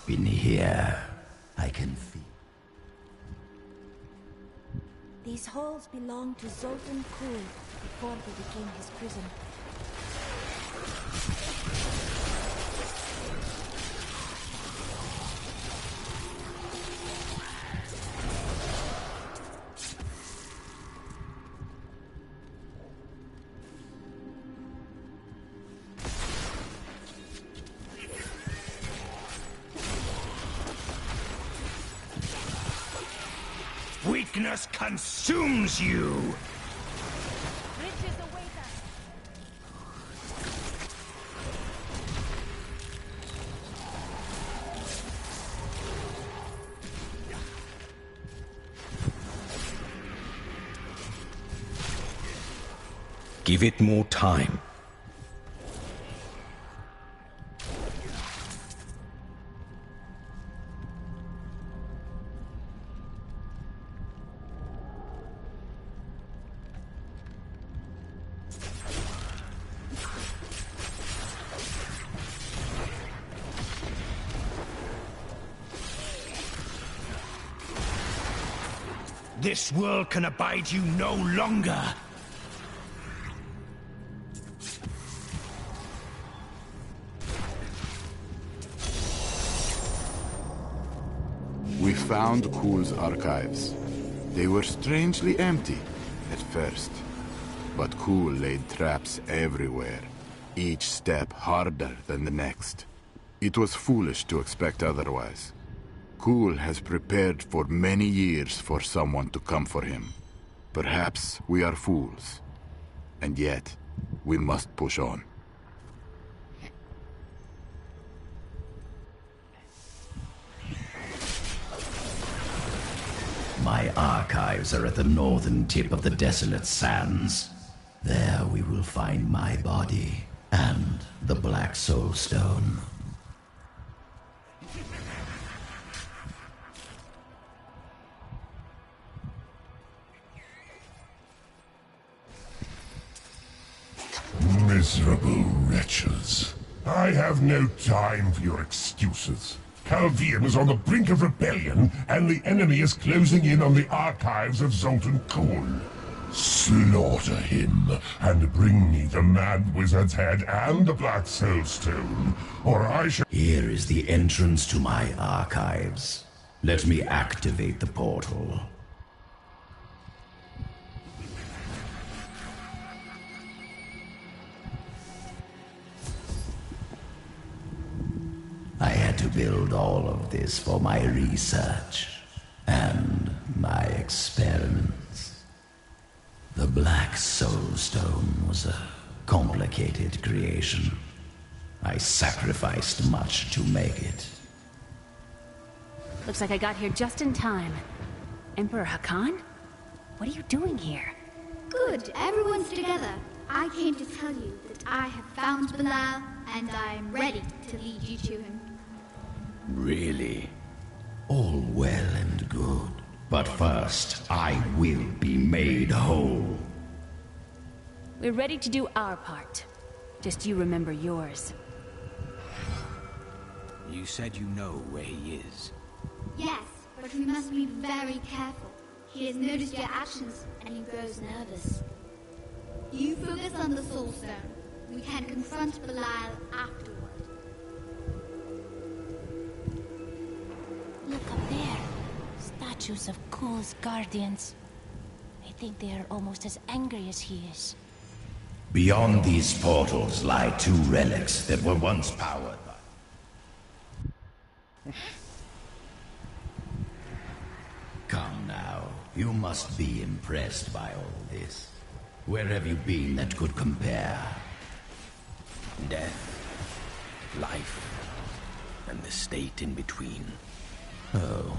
Speaker 5: In here, I can feel.
Speaker 8: These halls belonged to Zoltan Kuhl before they became his prison.
Speaker 4: Weakness consumes you!
Speaker 8: Riches await us.
Speaker 4: Give it more time. This world can abide you no longer!
Speaker 2: We found Kuhl's archives. They were strangely empty at first, but Kuhl laid traps everywhere, each step harder than the next. It was foolish to expect otherwise. Kuhl has prepared for many years for someone to come for him. Perhaps we are fools, and yet we must push on.
Speaker 5: My archives are at the northern tip of the desolate sands. There we will find my body and the Black Soul Stone.
Speaker 7: Miserable wretches. I have no time for your excuses. Chaldean is on the brink of rebellion, and the enemy is closing in on the archives of Zoltan Kuhl. Slaughter him, and bring me the Mad Wizard's head and the Black Soul Stone, or I shall—
Speaker 5: Here is the entrance to my archives. Let me activate the portal. I had to build all of this for my research and my experiments. The Black Soul Stone was a complicated creation. I sacrificed much to make it.
Speaker 3: Looks like I got here just in time. Emperor Hakan? What are you doing here?
Speaker 24: Good, everyone's together. I came to tell you that I have found Belial, and I am ready to lead you to him.
Speaker 5: Really? All well and good. But first, I will be made whole.
Speaker 3: We're ready to do our part. Just you remember yours.
Speaker 4: You said you know where he is.
Speaker 24: Yes, but we must be very careful. He has noticed your actions, and he grows nervous. You focus on the Soul Stone. We can confront Belial afterward.
Speaker 8: Look up there. Statues of Kuhl's guardians. I think they are almost as angry as he is.
Speaker 5: Beyond these portals lie two relics that were once powered by... Come now, you must be impressed by all this. Where have you been that could compare?
Speaker 4: Death, life, and the state in between.
Speaker 5: Oh,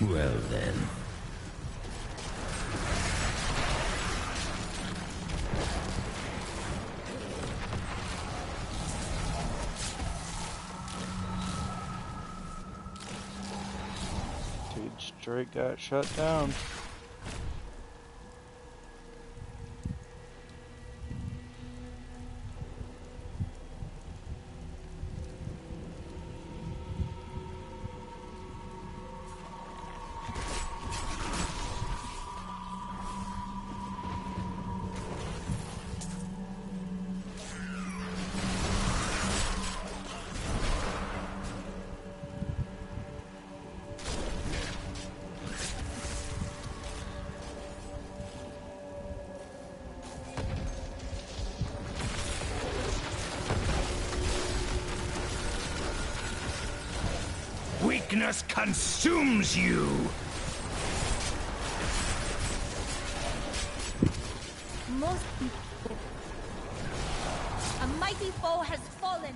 Speaker 5: well then.
Speaker 1: Dude straight got shut down.
Speaker 4: Weakness consumes you!
Speaker 8: Most people. A mighty foe has fallen.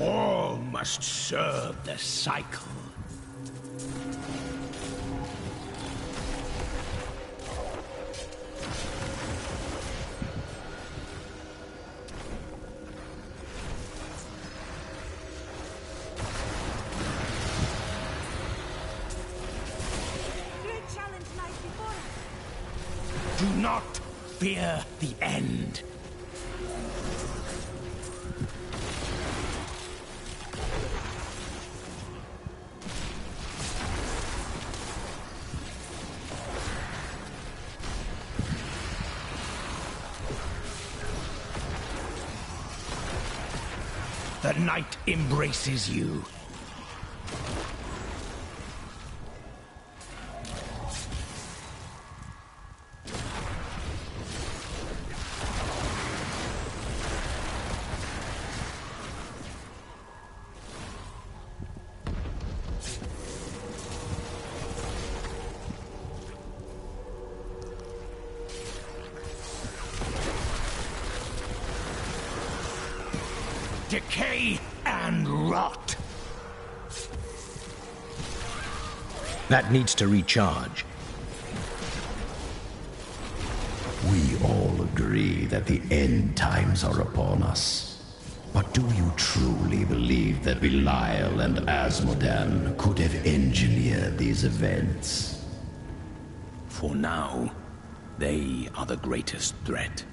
Speaker 4: All must serve the cycle.
Speaker 8: Great challenge lies before us.
Speaker 4: Do not fear the end. The night embraces you. Decay and rot. That needs to recharge.
Speaker 5: We all agree that the end times are upon us. But do you truly believe that Belial and Asmodan could have engineered these events?
Speaker 4: For now, they are the greatest threat.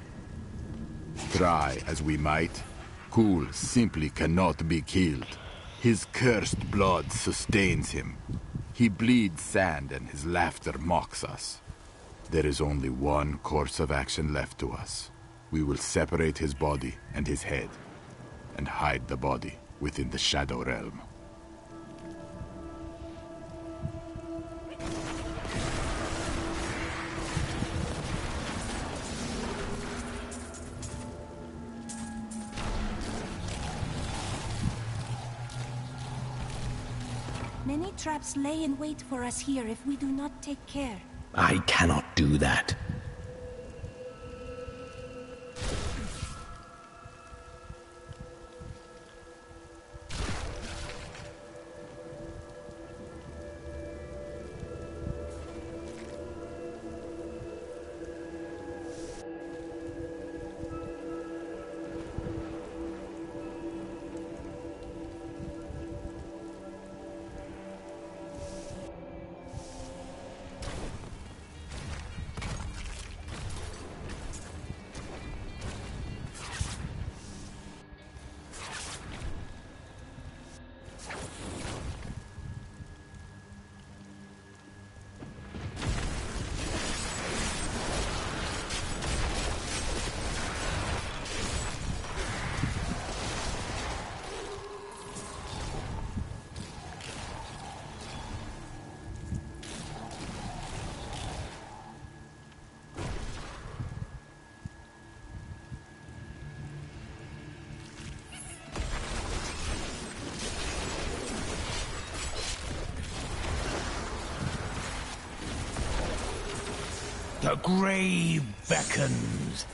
Speaker 2: Try as we might, Kul simply cannot be killed. His cursed blood sustains him. He bleeds sand and his laughter mocks us. There is only one course of action left to us. We will separate his body and his head, and hide the body within the Shadow Realm.
Speaker 8: Many traps lay in wait for us here if we do not take care.
Speaker 4: I cannot do that. The grave beckons.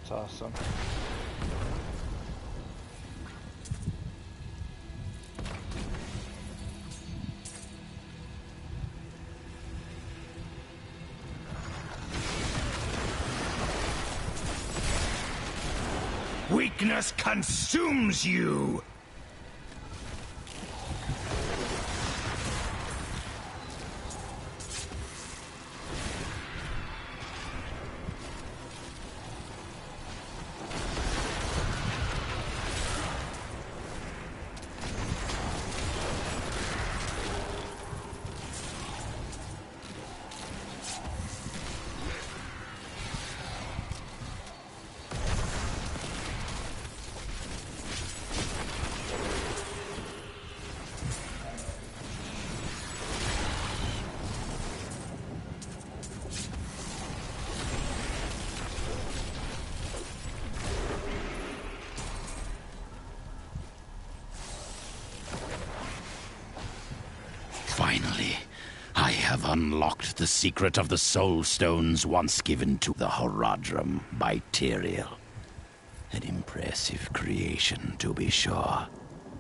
Speaker 1: That's awesome.
Speaker 4: Weakness consumes you!
Speaker 5: Finally, I have unlocked the secret of the soul stones once given to the Horadrim by Tyrael. An impressive creation, to be sure,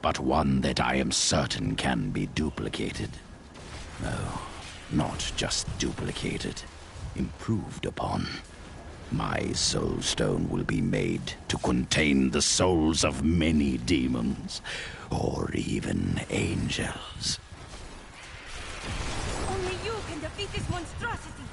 Speaker 5: but one that I am certain can be duplicated. No, not just duplicated, improved upon. My soul stone will be made to contain the souls of many demons, or even angels.
Speaker 8: Only you can defeat this monstrosity.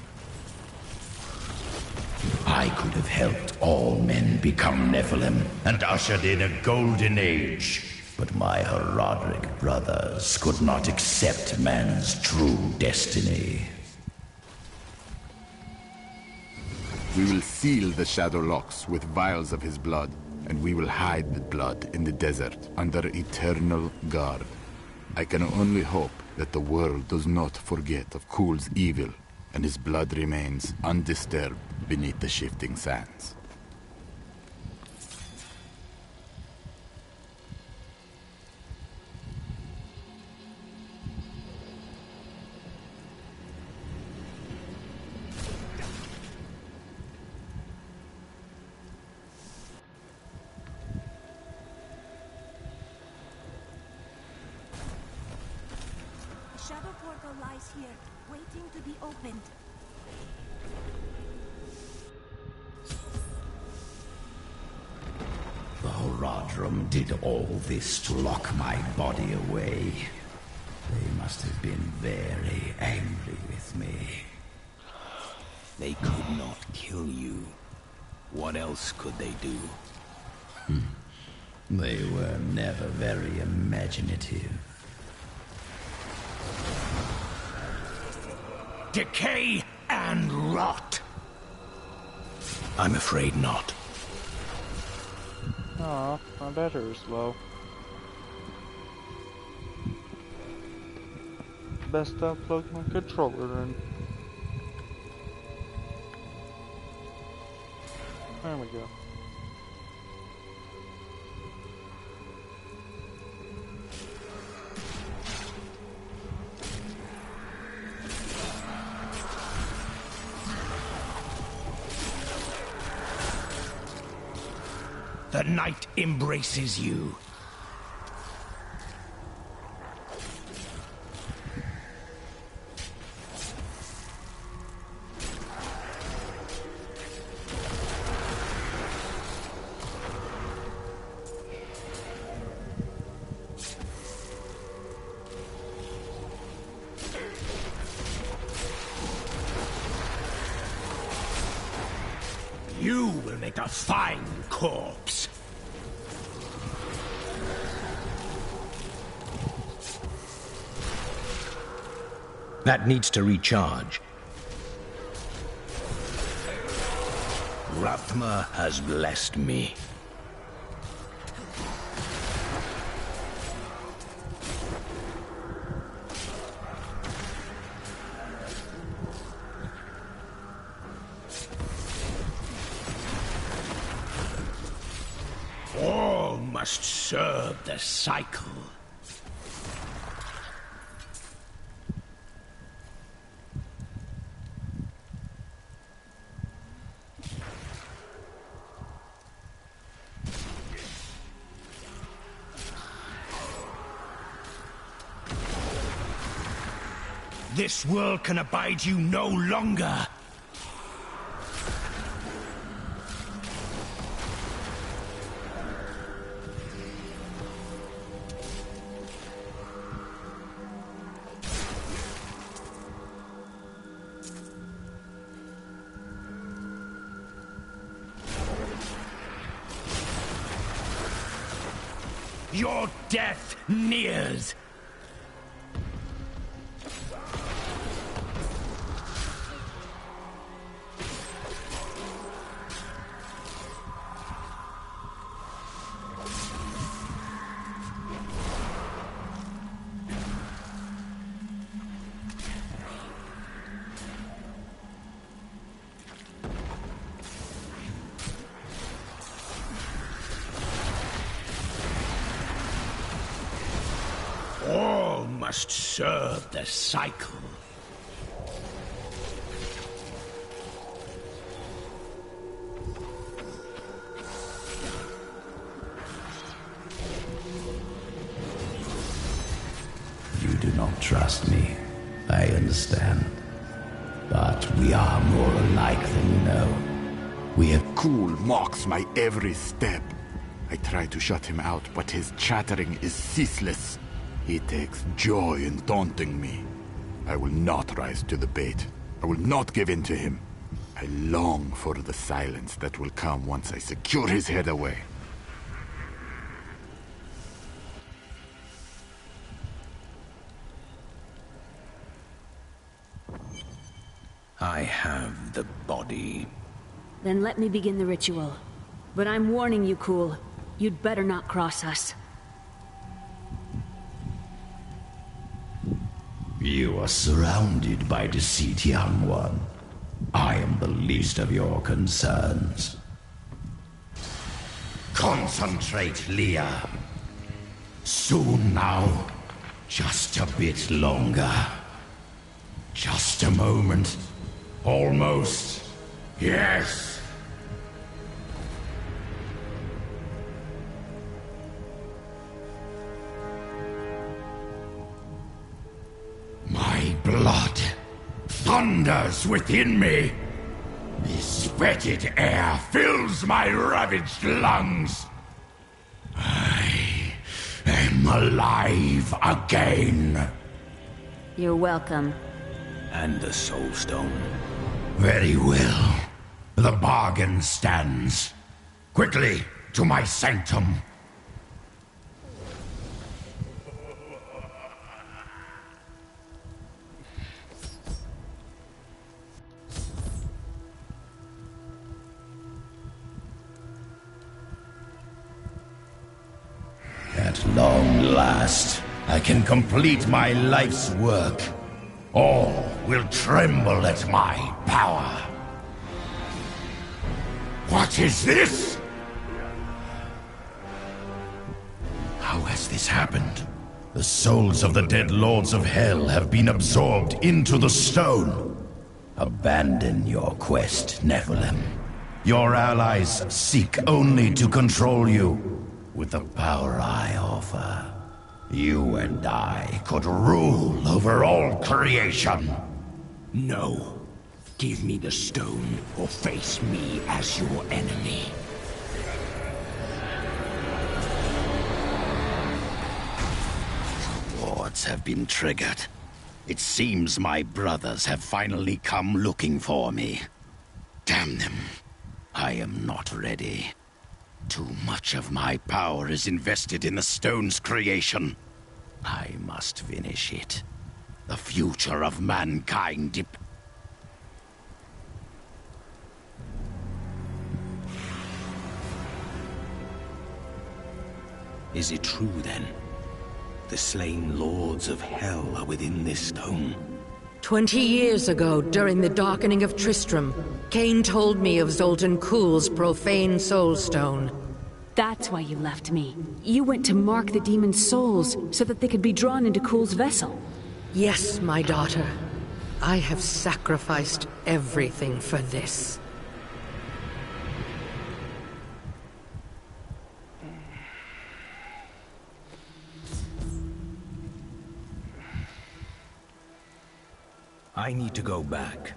Speaker 5: I could have helped all men become Nephilim and ushered in a golden age. But my Horadric brothers could not accept man's true destiny.
Speaker 2: We will seal the Shadow Locks with vials of his blood, and we will hide the blood in the desert under eternal guard. I can only hope that the world does not forget of Kul's evil, and his blood remains undisturbed beneath the shifting sands.
Speaker 8: The shadow portal lies here, waiting to be opened.
Speaker 5: The Horadrim did all this to lock my body away. They must have been very angry with me.
Speaker 4: They could not kill you. What else could they do?
Speaker 5: They were never very imaginative.
Speaker 4: Decay and rot! I'm afraid not.
Speaker 1: Aw, my battery's low. Best I plug my controller in. There we go.
Speaker 4: The night embraces you. You will make a fine corpse. That needs to recharge. Rathma has blessed me. All must serve the cycle. This world can abide you no longer. Your death nears. All must serve the cycle.
Speaker 5: You do not trust me. I understand. But we are more alike than you know.
Speaker 2: We have Cool mocks my every step. I try to shut him out, but his chattering is ceaseless. He takes joy in taunting me. I will not rise to the bait. I will not give in to him. I long for the silence that will come once I secure his head away.
Speaker 4: I have the body.
Speaker 3: Then let me begin the ritual. But I'm warning you, Cool. You'd better not cross us.
Speaker 5: You are surrounded by deceit, young one. I am the least of your concerns. Concentrate, Leah. Soon now. Just a bit longer. Just a moment. Almost. Yes. My blood thunders within me. This fetid air fills my ravaged lungs. I am alive again.
Speaker 3: You're welcome.
Speaker 4: And the Soul Stone.
Speaker 5: Very well. The bargain stands. Quickly, to my sanctum. At long last, I can complete my life's work. All will tremble at my power. What is this? How has this happened? The souls of the dead lords of hell have been absorbed into the stone. Abandon your quest, Nephilim. Your allies seek only to control you. With the power I offer, you and I could rule over all creation.
Speaker 4: No. Give me the stone or face me as your enemy.
Speaker 5: Wards have been triggered. It seems my brothers have finally come looking for me. Damn them. I am not ready. Too much of my power is invested in the stone's creation. I must finish it. The future of mankind
Speaker 4: Is it true, then? The slain lords of hell are within this stone.
Speaker 9: 20 years ago, during the darkening of Tristram, Cain told me of Zoltan Kuhl's profane soul stone.
Speaker 3: That's why you left me. You went to mark the demon's souls, so that they could be drawn into Kuhl's vessel.
Speaker 9: Yes, my daughter. I have sacrificed everything for this.
Speaker 4: I need to go back.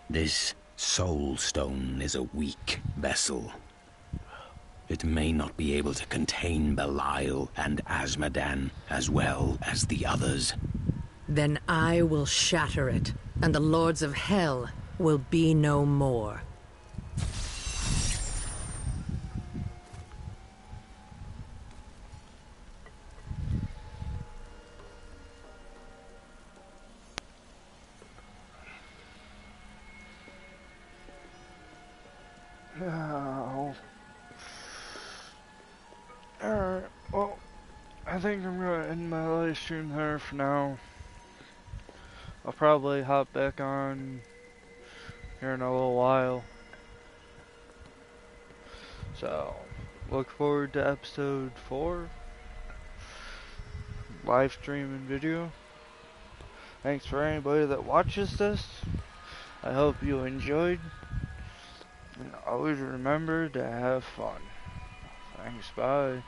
Speaker 4: This soul stone is a weak vessel. It may not be able to contain Belial and Azmodan as well as the others.
Speaker 9: Then I will shatter it, and the lords of hell will be no more.
Speaker 1: Alright, well, I think I'm gonna end my live stream there for now. I'll probably hop back on here in a little while. So, look forward to episode 4. Live stream and video. Thanks for anybody that watches this. I hope you enjoyed. And always remember to have fun. Thanks, bye.